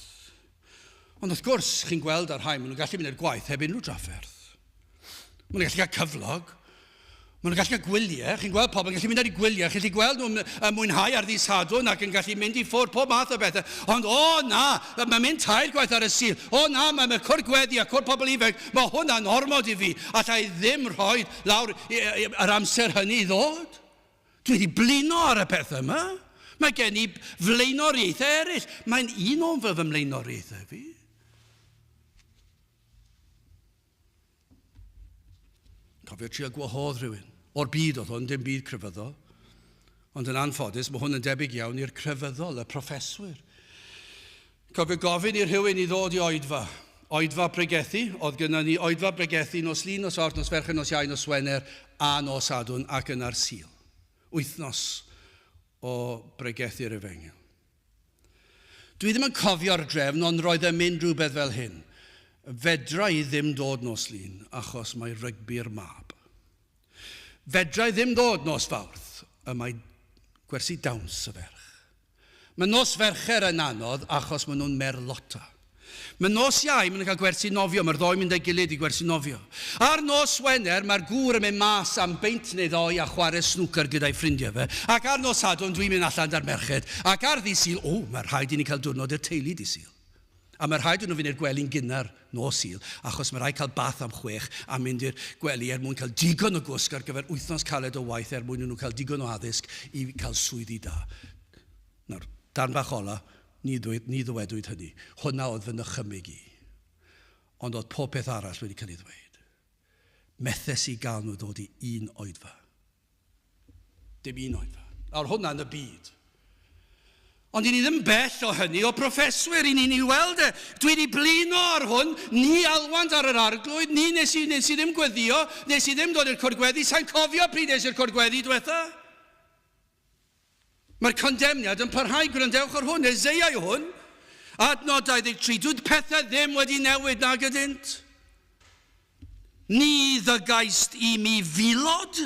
Ond wrth gwrs, chi'n gweld ar rhain, maen nhw'n gallu mynd i'r gwaith heb unrhyw drafferth. Maen nhw'n gallu cael cyflog. Maen nhw'n gallu cael gwyliau. Chi'n gweld pobl yn gallu mynd ar ei gwyliau. Chi'n gweld nhw'n mwynhau ar ddi Sadwrn ac yn gallu mynd i ffwrdd pob math o bethau. Ond mae'n mynd 3 gwaith ar y Sul. Mae'n cwrgweddi a cwrdd pobl ifanc. Mae hwnna'n ormod i fi. Allai ddim rhoi lawr yr amser hynny i ddod. Dwi wedi blino ar y pethau yma. Mae gen i flaenoriaethau eraill. Mae'n un o'n fy mlaenoriaethau fi. Cofio trio gwahodd rhywun. O'r byd oedd hwn, dim byd crefyddol. Ond yn anffodus, mae hwn yn debyg iawn i'r crefyddol, y proffeswyr. Cofio gofyn i'r rhywun i ddod i oedfa. Oedfa bregethu, oedd gyda ni oedfa bregethu nos Lun, nos Mawrth, nos Fercher, nos Iau, nos Wener a nos Sadwrn ac yn ar Sul. 8 nos o bregethu'r Efengyl. Dwi ddim yn cofio'r drefn, ond roedd e'n mynd rhywbeth fel hyn. Fedra i ddim dod nos Lun, achos mae rygbi'r mab. Fedra i ddim dod nos Fawrth, y mae gwersi dawns y ferch. Mae nos Fercher yn anodd, achos maen nhw'n merlota. Mae nos Iau yn cael gwersi nofio, mae'r ddoi mynd â'i gilydd i gwersi nofio. Ar nos Wener, mae'r gŵr yn mynd mas am beint neu ddoi a chwarae snwcer gyda'i ffrindiau fe. Ac ar nos Sadwrn, dwi'n mynd allan dar merched. Ac ar ddi Sul, mae'r rhaid i ni cael diwrnod i'r teulu di Sul. A mae'r rhaid i nhw fynd i'r gwely'n gynnar nos Sul, achos mae'r rhaid cael bath am 6 a mynd i'r gwely mwyn cael digon o gwsg ar gyfer wythnos caled o waith mwyn nhw cael digon o addysg i cael swyddi da. Nawr, darn bach ola, ni ddywedwyd hynny. Hwna oedd fy nychymig i. Ond oedd pob peth arall wedi cael ei ddweud. Methes i gael nhw ddod i un oedfa. Dim un oedfa. Ar hwnna yn y byd. Ond i ni ddim bell o hynny, o proffeswyr i ni'n ei weld e. Dwi wedi blino ar hwn, ni alwant ar yr arglwydd, ni nes i ddim gweddio, nes i ddim dod i'r cwrgweddi, sa'n cofio pryd es i'r cwrgweddi diwetha. Mae'r condemniad yn parhau, gwrandewch ar hwn, Eseia yw hwn. Adnod 23, dwi'n pethau ddim wedi newid nag ydynt. Ni ddygaist i mi filod,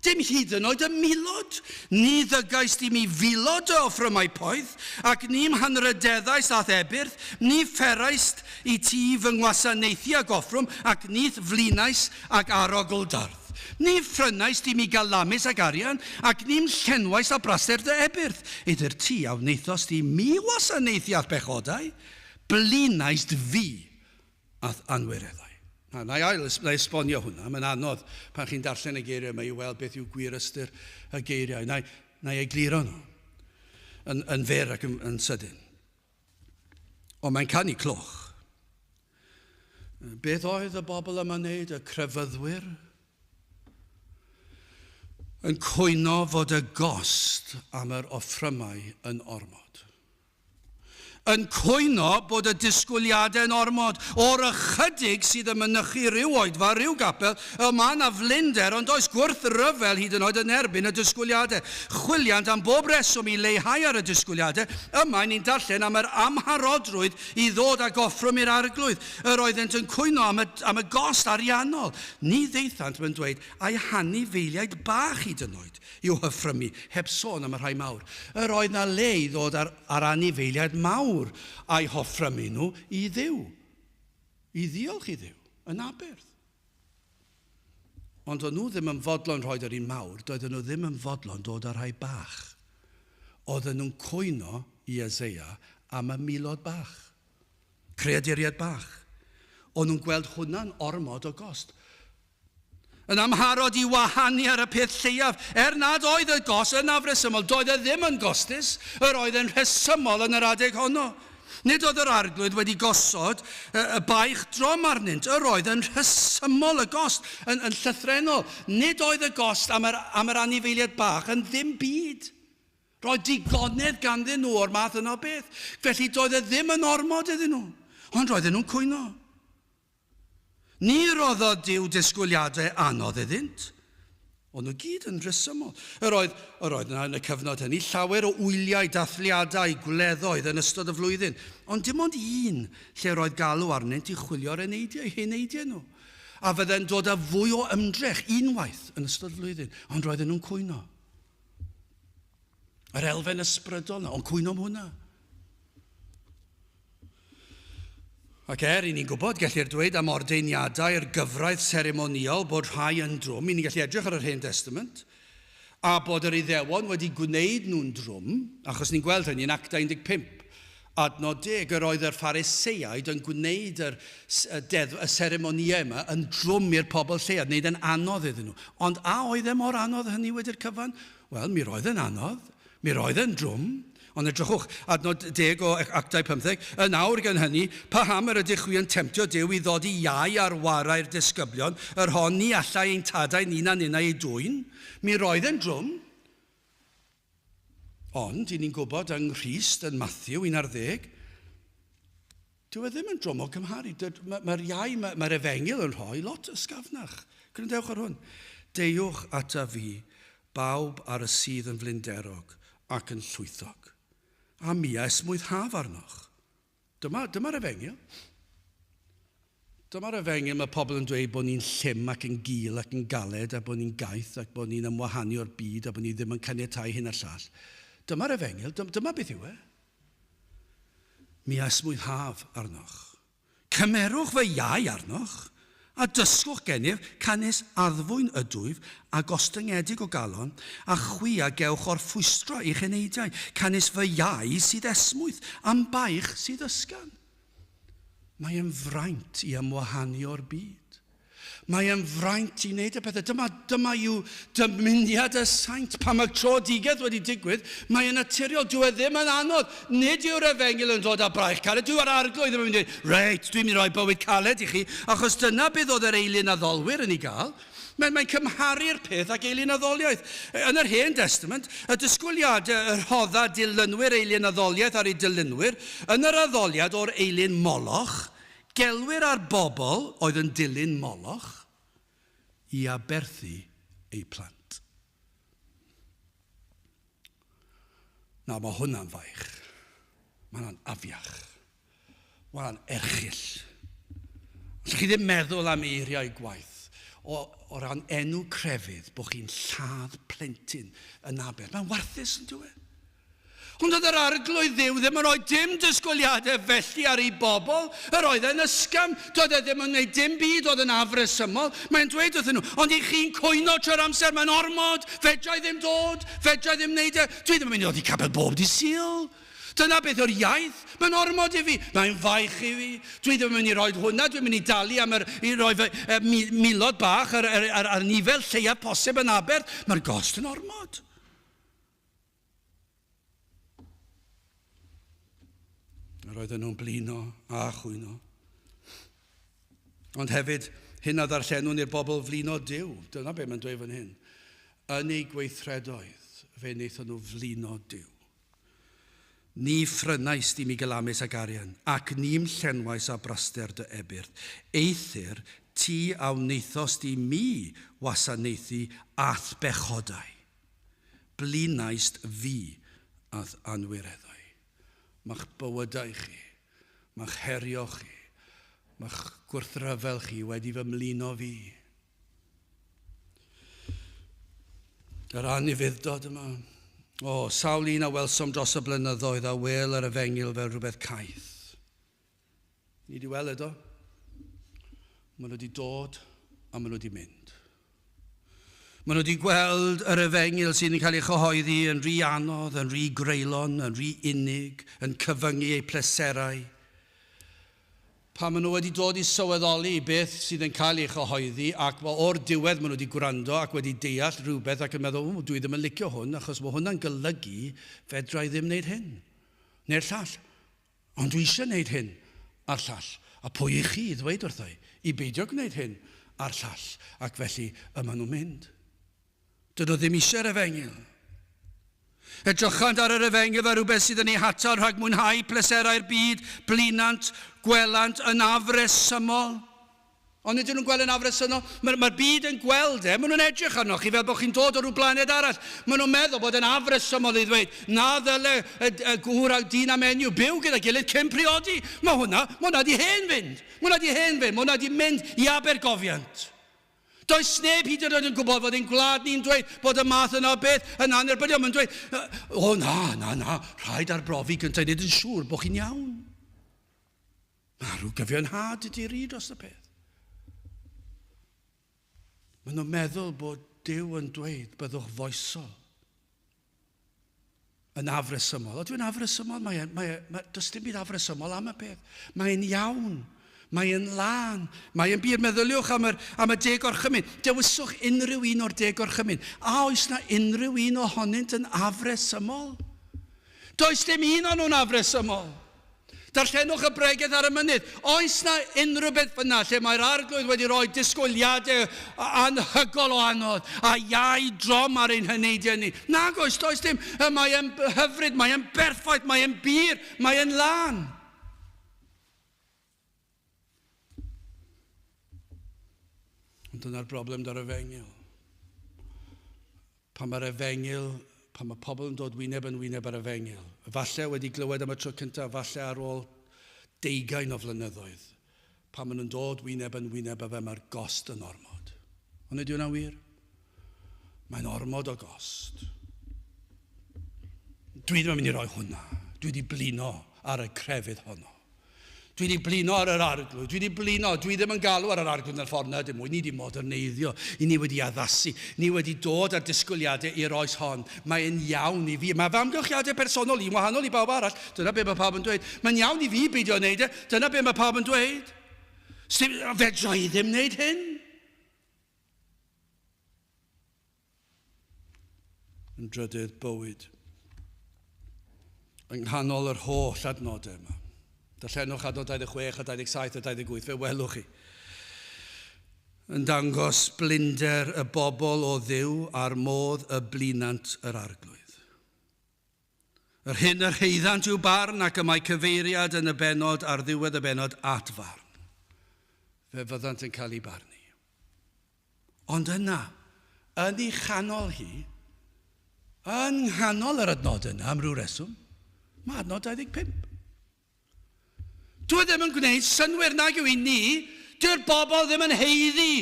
dim hyd yn oed y milod. Ni ddygaist i mi filod o offrymau poeth, ac ni'm hanrydeddais ath ebyrth, ni fferais i ti fy ngwasanaethu ag offrwm, ac nith flinais ag arogl darth. Ni ffrynais di mi gael lamus ag arian, ac ni'n llenwais a braster dy ebyrth. Ydy'r ti a wneithos di mi wasanaethu ath Pechodau, blinais fi ath anwireddau. Na i esbonio hwnna, mae'n anodd pan chi'n darllen y geiriau yma i weld beth yw gwir ystyr y geiriau. Na i egluro nhw yn fer ac yn sydyn. Ond mae'n canu cloch. Beth oedd y bobl yma'n neud, y crefyddwyr? Yn cwyno fod y gost am yr offrymau yn ormod. Yn cwyno bod y disgwyliadau yn ormod. O'r ychydig sydd yn mynychu ryw oedfa, ryw gapel, yma na flinder, ond oes gwrthryfel hyd yn oed yn erbyn y disgwyliadau. Chwiliant am bob reswm i leihau ar y disgwyliadau, yma ni'n darllen am yr amharodrwydd i ddod ag offrwm i'r arglwydd. Yr oeddent yn cwyno am y gost ariannol. Ni ddeithant mae'n dweud, a'i hannu feiliaid bach hyd yn oed i'w hyffrymu, heb sôn am y rhai mawr. Yr oedd na le i ddod ar anifeiliaid mawr a'i hoffrymu nhw i Dduw, i ddiolch i Dduw, yn aberth. Ond o'n nhw ddim yn fodlon rhoi ar un mawr, doedden nhw ddim yn fodlon dod ar rhai bach. Oedden nhw'n cwyno i Eseia am y milod bach, creaduriad bach. O'n nhw'n gweld hwnna'n ormod o gost. Yn amharod i wahanu ar y peth lleiaf, nad oedd y gost yn afresymol, doedd e ddim yn gostus, yr oedd yn rhesymol yn yr adeg honno. Nid oedd yr arglwydd wedi gosod y baich drom arnynt, yr oedd yn rhesymol y gost, yn llythrenol. Nid oedd y gost am yr anifeiliaid bach yn ddim byd. Roedd digonedd ganddyn nhw o'r math yno beth. Felly doedd e ddim yn ormod iddyn nhw, ond roedden nhw'n cwyno. Ni roddodd Duw disgwyliadau anodd iddynt, ond nhw gyd yn rhesymol. Yr oedd yna yn y cyfnod hynny llawer o wyliau, dathliadau, gwleddoedd yn ystod y flwyddyn, ond dim ond un lle roedd galw arnynt i chwilio'r heneidiau nhw. A fydde'n dod â fwy o ymdrech unwaith yn ystod y flwyddyn, ond roedden nhw'n cwyno. Yr elfen ysbrydol yna, ond cwyno am hwnna. Ac i ni'n gwybod, gellir dweud am ordeiniadau i'r gyfraith seremoniol bod rhai yn drwm, i ni'n gallu edrych ar yr Hen Testament, a bod yr Iddewon wedi gwneud nhw'n drwm, achos ni'n gweld hynny yn Actau 15, adnod 10, yr oedd yr Phariseiaid yn gwneud y seremoniau yma yn drwm i'r pobl llead, wneud yn anodd iddyn nhw. Ond oedd mor anodd hynny wedi'r cyfan? Wel, mi roedd yn anodd, mi roedd yn drwm. Ond edrychwch, adnod 10 o Actau 15, yn awr gan hynny, paham yr ydych chi yn temtio Duw i ddod i iau ar warau'r disgyblion, yr hon ni allai ein tadau ni'n anunau i dwy'n, mi roedd yn drwm. Ond, i ni'n gwybod yng Nghrist yn Matthew 11, dyw e ddim yn drwm o gymharu. Mae'r Efengil yn rhoi lot ysgafnach. Gwrandewch ar hwn. Deiwch ata fi, bawb ar y sydd yn flinderog ac yn llwythog. A mi esmwythaf arnoch. Dyma'r Efengil. Dyma'r Efengil mae pobl yn dweud bod ni'n llym ac yn gul ac yn galed a bod ni'n gaeth ac bod ni'n ymwahanu o'r byd a bod ni ddim yn caniatáu hyn a llall. Dyma'r Efengil, dyma beth yw e. mi ysmwyddhaf arnoch. Cymerwch fy iau arnoch, a dysgwch gennyf canis addfwyn y dwyf a gostyngedig o galon, a chwi a gewch o'r ffwystro i'ch eneidiau, canis fy iau sydd esmwyth, am baich sydd ysgan. Mae e'n fraint i ymwahanu o'r byd. Mae e'n fraint i wneud y pethau. Dyma yw dymuniad y saint. Pan mae trodigedd wedi digwydd, mae e'n naturiol. Dyw e ddim yn anodd. Nid yw'r efengil yn dod â braich caled. Dyw'r arglwydd ddim yn mynd i dweud, reit, dwi'n mynd i roi bywyd caled i chi, achos dyna beth oedd yr eilyn addolwyr yn ei gael. Mae'n cymharu'r peth ac eilyn addoliaeth. Yn yr Hen Testament, y disgwyliadau, yr rhodda dilynwyr eilyn addoliaeth ar ei dilynwyr, yn yr addoliad o'r eilyn Moloch, gelwyr ar bobl oedd yn dilyn Moloch i aberthu eu plant. Na, mae hwnna'n faich. Mae'n afiach. Mae'n erchill. Os chi ddim meddwl am eiriau gwaith, o ran enw crefydd bod chi'n lladd plentyn yn Aber. Mae'n warthus yn dweud. Ond oedd yr arglwydd Dduw ddim yn rhoi dim disgwyliadau felly ar ei bobl. Yr oedd e'n ysgam, doedd e ddim yn gwneud dim byd oedd yn afresymol. Mae'n dweud wrthyn nhw, ond i chi'n cwyno trwy'r amser, mae'n ormod, fedrai ddim dod, fedrai ddim wneud e. Dwi ddim yn mynd i ddod i Capel bob dydd Sul. Dyna beth o'r iaith, mae'n ormod i fi, mae'n faich i fi. Dwi ddim yn mynd i roi hwnna, dwi'n mynd i dalu am i roi milod bach ar nifel lleia posib yn Aber. Mae'r gost yn ormod. Yr oedden nhw'n blino a chwyno. Ond hefyd, hyn a ddarllenwn i'r bobl flino Duw. Dyna be mae'n dweud fan hyn. Yn ei gweithredoedd, fe wnaethon nhw flino Duw. Ni ffrynais di mi gylamus ag arian, ac ni'm llenwais a braster dy ebyrth. Eithir, ti a wneithos di mi wasanaethu ath bechodau. Blinaist fi ath anwireddau. Ma'ch bywydau chi, ma'ch herio chi, ma'ch gwrthryfel chi wedi fy mlino fi. Yr anifyddod yma. Sawl un a welsom dros y blynyddoedd a wel yr efengil fel rhywbeth caeth. Ni wedi weld edo. Maen nhw wedi dod a maen nhw wedi mynd. Maen nhw wedi gweld yr efengil sy'n cael ei chyhoeddi yn rhy anodd, yn rhy greulon, yn rhy unig, yn cyfyngu eu pleserau. Pan maen nhw wedi dod i sylweddoli beth sydd yn cael ei chyhoeddi, ac o'r diwedd maen nhw wedi gwrando ac wedi deall rhywbeth ac yn meddwl, dwi ddim yn licio hwn, achos mae hwnna'n golygu fedrai ddim wneud hyn, neu'r llall. Ond dwi eisiau wneud hyn a'r llall. A pwy i chi ddweud wrthai i beidio gwneud hyn a'r llall, ac felly yma nhw'n mynd. Dyn nhw ddim eisiau'r efengil. Edrychant ar yr efengil fel rhywbeth sydd yn ei hatal rhag mwynhau pleserau'r byd, blinant, gwelant, yn afresymol. Ond ydyn nhw'n gweld yn afresymol? Mae'r byd yn gweld maen nhw'n edrych arnoch chi fel bod chi'n dod o ryw blaned arall. Maen nhw'n meddwl bod yn afresymol i ddweud, na ddyle y gŵr a dyn a menyw byw gyda gilydd cyn priodi. Mae hwnna di hen fynd. Mae hwnna di mynd i Abergofiant. Does neb hyd yn oed yn gwybod fod ein gwlad ni'n dweud bod y math yna beth yn anerbyniol. Mae'n dweud, na, rhaid arbrofi gyntaf nid yn siŵr bod chi'n iawn. Mae rhyw gyfiawnhad ydi ryd os y peth. Maen nhw'n meddwl bod Duw yn dweud byddwch foesol yn afresymol. Ydw i'n afresymol? Does dim byd afresymol am y peth. Mae'n iawn. Mae'n lan. Mae'n byd meddyliwch am y deg orchymyn. Dewyswch unrhyw un o'r deg orchymyn. A oes na unrhyw un ohonynt yn afresymol? Does dim un o'n nhw'n afresymol. Darllenwch y bregeth ar y mynydd. Oes na unrhyw beth fyna lle mae'r arglwydd wedi rhoi disgwyliadau anhygol o anodd a iau drom ar ein hyneidiau ni. Nag oes, does dim. Mae'n hyfryd, mae'n berffaith, mae'n bir, mae'n lan. Ond dyna'r broblem da'r efengil. Pan mae pobl yn dod wyneb yn wyneb ar efengil, falle wedi glywed am y tro cyntaf, falle ar ôl 20 o flynyddoedd, pan maen nhw'n dod wyneb yn wyneb a fe, mae'r gost yn ormod. Ond ydy hwnna wir? Mae'n ormod o gost. Dwi ddim yn mynd i roi hwnna. Dwi wedi blino ar y crefydd honno. Dwi wedi blino ar yr arglwydd, dwi ddim yn galw ar yr arglwydd yn y ffordd na dim mwy, ni wedi moderneiddio, ni wedi addasu, ni wedi dod ar disgwyliadau i'r oes hon. Mae'n iawn i fi, mae fy amgylchiadau personol i'n wahanol i bawb arall, dyna be mae pawb yn dweud. Mae'n iawn i fi beidio wneud e, dyna be mae pawb yn dweud. Fedra i ddim wneud hyn. Yn drydydd bywyd, yng nghanol yr holl adnodau yma. Darllenwch adnod 26 a 27 a 28, fe welwch chi. Yn dangos blinder y bobl o Dduw ar modd y blinant yr arglwydd. Yr hyn yr heiddant yw barn ac y mae cyfeiriad yn y benod ar ddiwedd y benod at farn. Fe fyddant yn cael ei barnu. Ond yna, yn ei chanol hi, yng nghanol yr adnod yna am ryw reswm, mae adnod 25. Dwi ddim yn gwneud synwyr nag yw i ni, dyw'r bobl ddim yn heiddi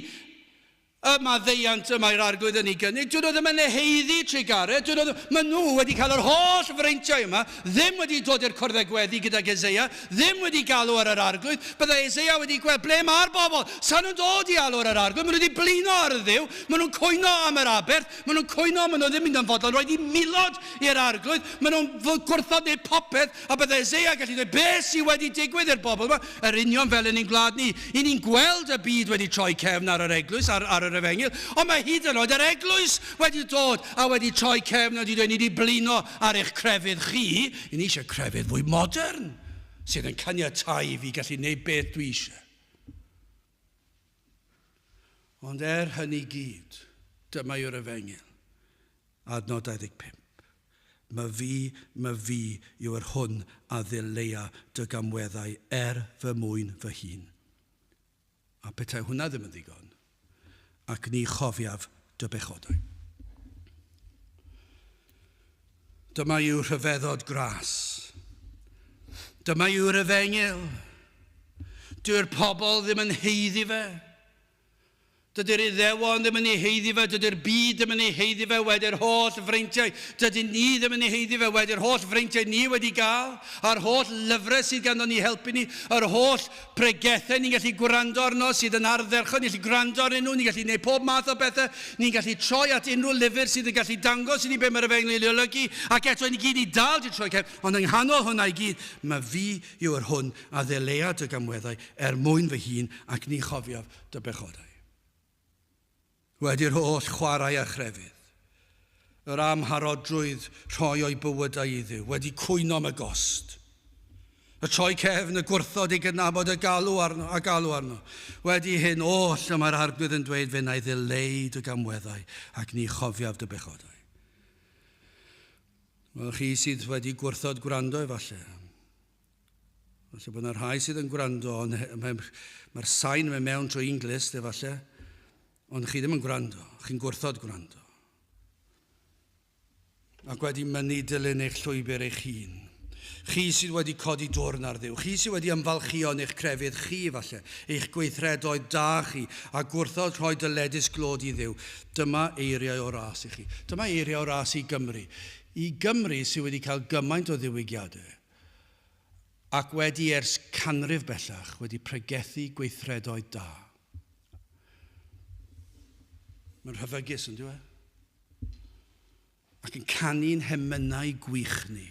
y maddeiant y mae'r arglwydd yn ei gynnig. Dyn nhw ddim yn heiddi trigarau. Maen nhw wedi cael yr holl freintiau yma, ddim wedi dod i'r cwrddegweddi gydag Eseia, ddim wedi galw ar yr arglwydd. Bydde Eseia wedi gweld ble mae'r bobl. Sa'n nhw'n dod i alw ar yr arglwydd. Maen nhw wedi blino ar y Dduw. Maen nhw'n cwyno am yr aberth. Maen nhw'n cwyno, maen nhw ddim mynd yn fodlon. Roedd i milod i'r arglwydd. Maen nhw'n gwrthod neu popeth. A bydde Eseia gallu dweud, be sydd wedi digwydd i'r bobl yma? Yr union fel yn ein gwlad ni. I ni'n gweld y byd wedi troi cefn ar yr eglwys, ar yr efengyl, ond mae hyd yn oed yr eglwys wedi dod a wedi troi cefn a wedi dweud, ni wedi blino ar eich crefydd chi, i ni eisiau crefydd fwy modern, sydd yn caniatáu i fi gallu gwneud beth dwi eisiau. Ond hynny gyd, dyma yw'r efengyl, adnod 25. My fi yw'r hwn a ddileu dy gamweddau fy mwyn fy hun. A petai hwnna ddim yn ddigon, ac ni chofiaf dy bechodau. Dyma yw rhyfeddod gras. Dyma yw'r efengyl. Dyw'r pobl ddim yn heiddi fe. Dydy'r Iddewon ddim yn ei heiddi fe, dydy'r byd ddim yn ei heiddi fe wedi'r holl freintiau. Dydy ni ddim yn ei heiddi fe wedi'r holl freintiau ni wedi gael, a'r holl lyfrau sydd ganddo ni helpu ni, yr holl bregethau ni'n gallu gwrando arno sydd yn ardderchon, ni'n gallu gwrando arnyn nhw, ni'n gallu gwneud pob math o bethau, ni'n gallu troi at unrhyw lyfr sydd yn gallu dangos i ni be mae'r efengyl i olygu, ac eto ni gyd i dal di troi cefn, ond yng nghanol hwnna i gyd, mae fi yw'r hwn a ddileu dy gamweddau mwyn fy hun ac ni chofiaf dy bechodau. Wedi'r holl chwarae a chrefydd, yr amharodrwydd rhoi o'i bywydau i Dduw, wedi cwyno am y gost. Y troi cefn y gwrthod i gydnabod y galw arno. Wedi hyn oll y mae'r arglwydd yn dweud fe na i ddileu dy gamweddau ac ni chofiaf dy bechodau. Wel, chi sydd wedi gwrthod gwrando efallai. Felly bod yna rhai sydd yn gwrando, mae'r sain yn mewn trwy Inglist efallai, ond chi ddim yn gwrando, chi'n gwrthod gwrando. Ac wedi mynnu dilyn eich llwybr eich hun. Chi sydd wedi codi dwrn ar Dduw, chi sydd wedi ymfalchio yn eich crefydd chi falle, eich gweithredoedd da chi, a gwrthod rhoi dyledus glod i Dduw. Dyma eiriau o ras i chi. Dyma eiriau o ras i Gymru. I Gymru sydd wedi cael gymaint o ddiwygiadau, ac wedi ers canrif bellach wedi pregethu gweithredoedd da. Mae'n rhyfygus yn dweud. Ac yn canu'n hemynau gwych ni.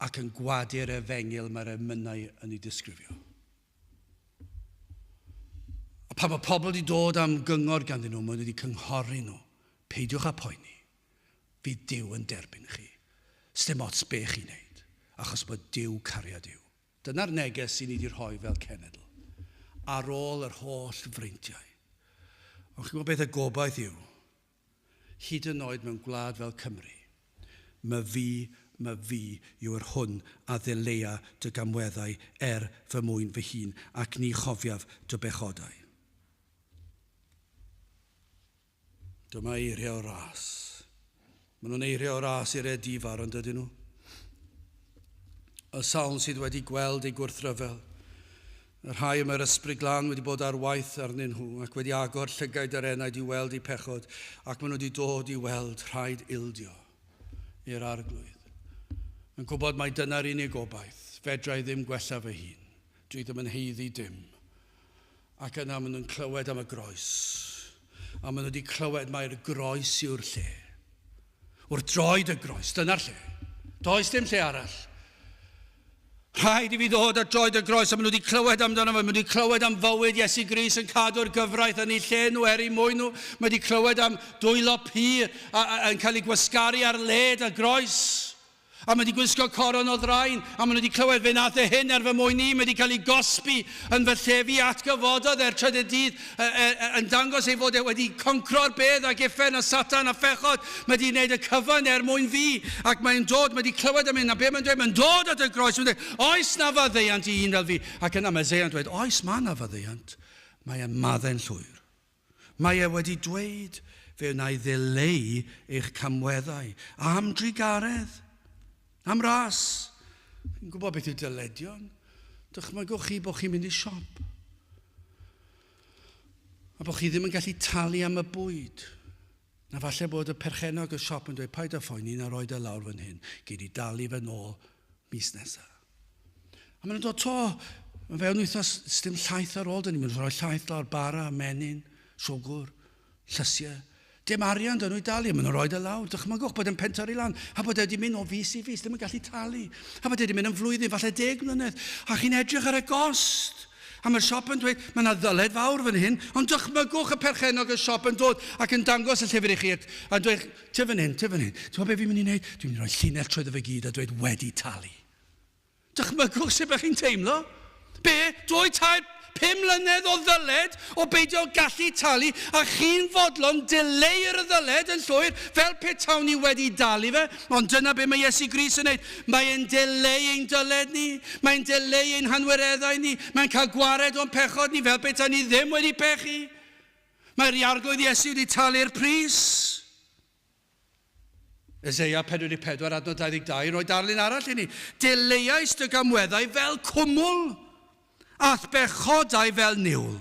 Ac yn gwadu'r efengyl mae'r emynau yn ei disgrifio. A pan mae pobl wedi dod am gyngor ganddyn nhw, maen nhw wedi cynghori nhw. Peidiwch â poeni. Fi Duw yn derbyn chi. Sdim ots be chi'n neud. Achos bod Duw cario Duw. Dyna'r neges sy'n wedi rhoi fel cenedl. Ar ôl yr holl freintiau. Ond chi'n gwybod beth y gobaith yw? Hyd yn oed mewn gwlad fel Cymru, my fi yw'r hwn a ddileu dy gamweddau fy mwyn fy hun ac ni chofiaf dy bechodau. Dyma eiriau o ras. Maen nhw'n eiriau o ras i'r edifar, ond ydyn nhw? Y sawl sydd wedi gweld ei gwrthryfel. Yr rhai yma'r ysbryd glân wedi bod ar waith arnyn nhw ac wedi agor llygaid yr enaid i weld eu pechod ac maen nhw wedi dod i weld rhaid ildio i'r arglwydd. Yn gwybod mai dyna'r unig gobaith. Fedra I ddim gwella fy hun. Dwi ddim yn heiddi dim. Ac yna maen nhw'n clywed am y groes. A maen nhw wedi clywed mae'r groes yw'r lle. Wrth droed y groes, dyna'r lle. Does dim lle arall. Rhaid I fi ddod at droed y groes, a maen nhw wedi clywed amdano fe. Maen nhw wedi clywed am fywyd Iesu Grist yn cadw'r gyfraith yn ei lle nhw mwyn nhw. Maen nhw wedi clywed am dwylo pyr yn cael ei gwasgaru ar led y groes. A maen nhw wedi gwisgo coron o ddrain. A maen nhw wedi clywed fe nath hyn ar fy mwyn I. Maen nhw wedi cael ei gosbi yn fy llefi atgyfododd trydydd dydd yn dangos ei fod wedi concro'r bedd a giffen a satan a phechod. Mae wedi gwneud y cyfan mwyn fi. Ac mae'n dod, mae wedi clywed am hyn. A be mae'n dweud? Mae'n dod at y groes. Mae'n dweud, oes na faddeuant I un fel fi. Ac yna mae Eseia yn dweud, oes ma na faddeuant. Mae e'n maddau'n llwyr. Mae e wedi dweud fe wna I ddileu eich camweddau am drigaredd. Am ras. Fi'n gwybod beth yw dyledion. Dychmygwch chi bod chi'n mynd I siop. A bod chi ddim yn gallu talu am y bwyd. Na falle bod y perchenog y siop yn dweud, paid â phoeni na roed y lawr fan hyn. Gyd I dalu fe nôl mis nesaf. A maen nhw'n dod to. Mae fewn wythnos, dim llaeth ar ôl. Maen nhw'n rhoi llaeth lawr bara, menyn, siwgr, llysiau. Dim arian dyn nhw I dalu, maen nhw'n rhoi y lawr. Dychmygwch bod yn pentar I lan. A bod wedi mynd o fus I fus, ddim yn gallu talu. A bod wedi mynd yn flwyddyn, falle 10 mlynedd. A chi'n edrych ar y gost. A mae'r siop yn dweud, mae yna ddyled fawr fan hyn. Ond dychmygwch y perchenog y siop yn dod ac yn dangos y llyfr I chi. A dweud, ty fan hyn. Ti'n gwybod beth fi'n mynd I wneud? Dwi'n mynd I roi llinell trwyddo fe gyd a dweud wedi talu. Dychmygwch sut bych chi'n teimlo. Be? 5 mlynedd o ddyled o beidio gallu talu a chi'n fodlon dileu'r ddyled yn llwyr fel petawn ni wedi dalu fe. Ond dyna be mae Iesu Grist yn neud. Mae'n dileu ein dyled ni. Mae'n dileu ein hanwireddau ni. Mae'n cael gwared o'n pechod ni fel petawn ni ddim wedi pechu. Mae'r iarglwydd Iesu wedi talu'r pris. Eseia 44 adnod 22 roi darlun arall I ni. Dileuais dy gamweddau fel cwmwl. Ath bechodau fel niwl.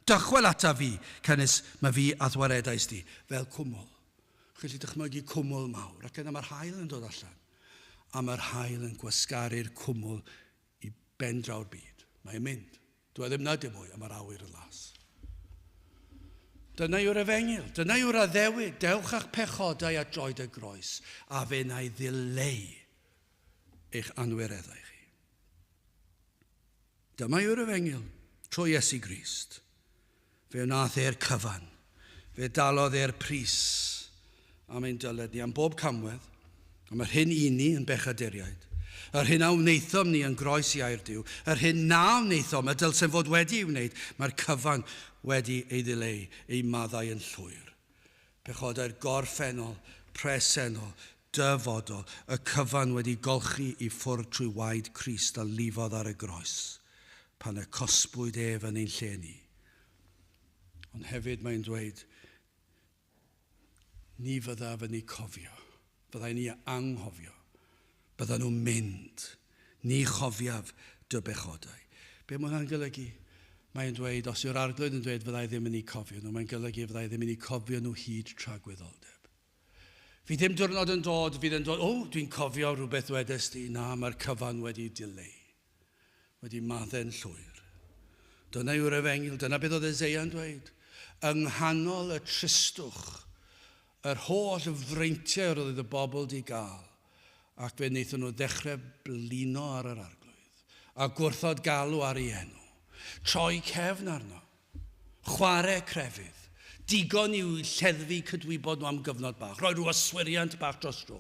Dychwel ata fi, cynnes mae fi athwaredais di, fel cwmwl. Chi'n dychmygu cwmwl mawr, ac yna mae'r haul yn dod allan. A mae'r haul yn gwasgaru'r cwmwl I ben draw'r byd. Mae'n mynd. Dwi ddim na dim mwy, a mae'r awyr yn las. Dyna yw'r efengil, dyna yw'r addewid. Dewch a'ch pechodau a droed y groes, a fe na I ddileu eich anwireddau chi. Dyma yw'r efengil, trwy Iesu Grist. Fe wnaeth e'r cyfan. Fe dalodd e'r pris am ein dyled ni am bob camwedd. Am yr hyn I ni yn bechaduriaid. Yr hyn a wnaethom ni yn groes I air Duw. Yr hyn na wnaethom, y dylsem fod wedi I wneud. Mae'r cyfan wedi ei ddileu, ei maddau yn llwyr. Pechodau'r gorffennol, presennol, dyfodol. Y cyfan wedi golchi I ffwrdd trwy waed Crist a lifodd ar y groes. Pan y cosbwyd ef yn ein lle ni. Ond hefyd mae'n dweud, ni fydda fy ni cofio, fydda ni anghofio, bydda nhw'n mynd, ni chofiaf dy bechodau. Be mae hwnna'n golygu? Mae'n dweud, os yw'r arglwydd yn dweud fydda I ddim yn ei cofio nhw, mae'n golygu fydda I ddim yn ei cofio nhw hyd tragwyddoldeb. Fi ddim diwrnod yn dod, dwi'n cofio rhywbeth wedes di, na, mae'r cyfan wedi dileu. Wedi maddau'n llwyr. Dyna yw'r efengil, dyna beth oedd Eseia yn dweud. Yng nghanol y tristwch, yr holl freintiau oedd y bobl di gael, ac fe wnaethon nhw ddechrau blino ar yr arglwydd, a gwrthod galw ar ei enw. Troi cefn arno, chwarae crefydd, digon i'w lleddfu cydwybod nhw am gyfnod bach, rhoi rhyw yswiriant bach dros dro.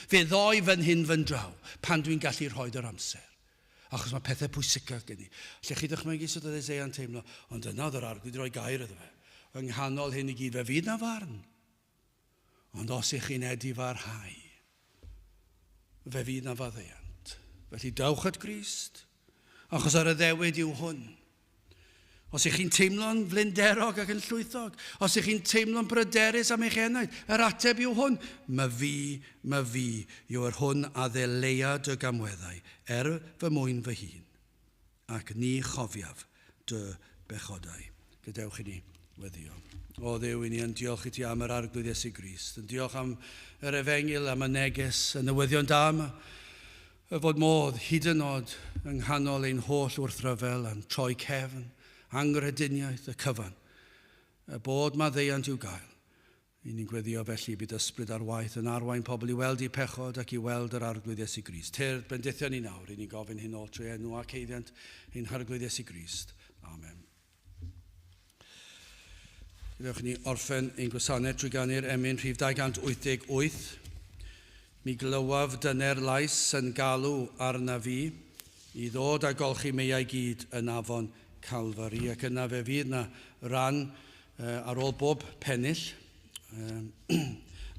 Fe ddoi fan hyn fan draw, pan dwi'n gallu rhoi'r amser. Achos mae pethau pwysicach gen I. Lle chi dychmygu sut oedd Eseia'n teimlo, ond yna oedd yr arglwydd roi gair iddo fe. Yng nghanol hyn I gyd, fe fydd na farn. Ond os ych chi'n edi farhau, fe fydd na faddeuant. Felly dewch at Grist, achos ar y ddewyd yw hwn. Os ych chi'n teimlo'n flinderog ac yn llwythog, os ych chi'n teimlo'n bryderus am eich enaid, yr ateb yw hwn. Mae fi yw'r hwn a ddeleia dy gamweddau, fy mwyn fy hun, ac ni chofiaf dy bechodau. Gadewch I ni weddio. O Dduw, I ni yn diolch I ti am yr arglwydd Iesu Grist. Yn diolch am yr efengil, am y neges, y newyddion da yma. fod modd hyd yn oed yng nghanol ein holl wrthryfel a'n troi cefn, anghrediniaeth y cyfan, bod maddeuant i'w gael. I ni'n gweddio felly bydd ysbryd ar waith yn arwain pobl i weld eu pechod ac i weld yr arglwydd Iesu Grist. Tyrd bendithion ni nawr, i ni gofyn hyn o trwy enw ac eiddiant ein harglwydd Iesu Grist. Amen. Gydewch ni orffen ein gwasanaeth drwy ganu'r emyn rhif 288. Mi glywaf dyner lais yn galw arna fi i ddod a golchi meiau gyd yn afon Calfari, ac yna fe fydd na ran ar ôl bob pennill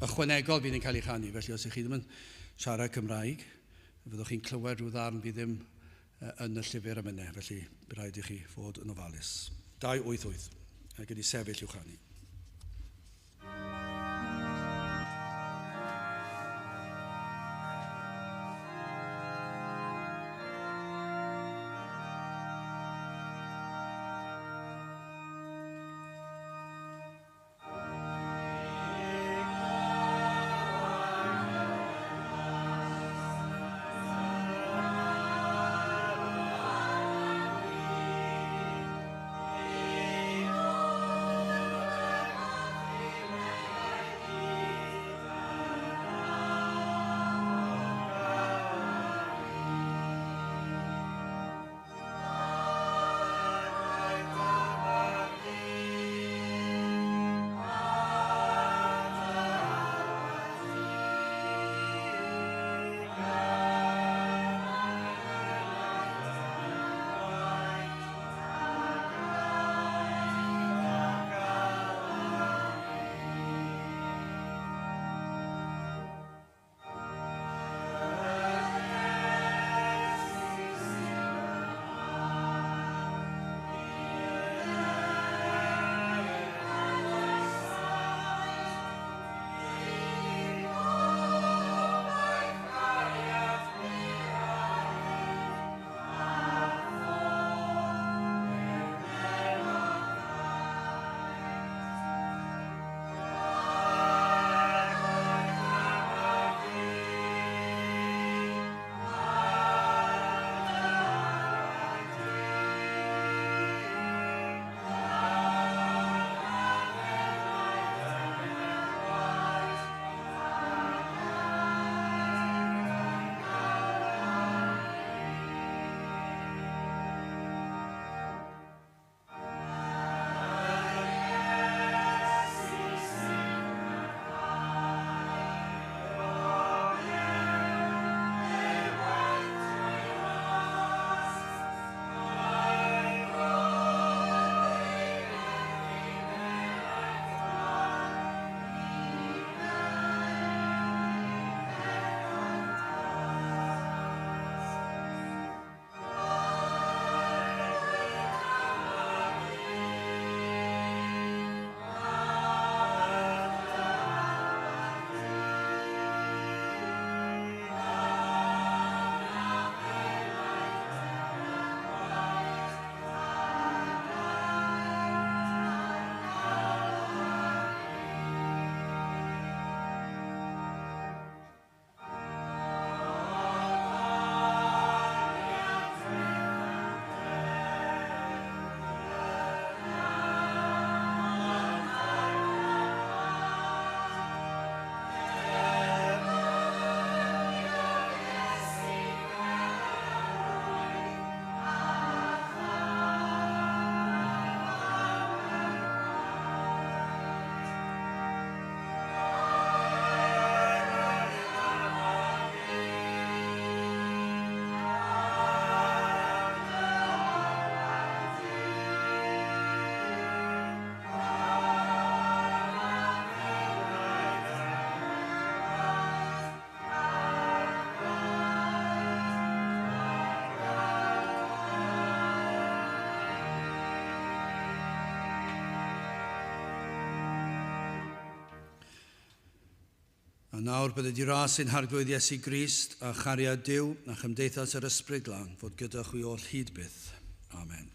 ychwanegol fydd yn cael ei chanu. Felly os ych chi ddim yn siarad Cymraeg, fyddwch chi'n clywed rhyw ddarn bydd ddim yn y llyfr emynau. Felly bydd rhaid i chi fod yn ofalus. 288, ac ydy sefyll i'w chanu. A nawr bydd ydi ras ein harglwydd Iesu Grist a chariad Duw a chymdeithas yr ysbryd glân fod gyda chwi oll hyd byth. Amen.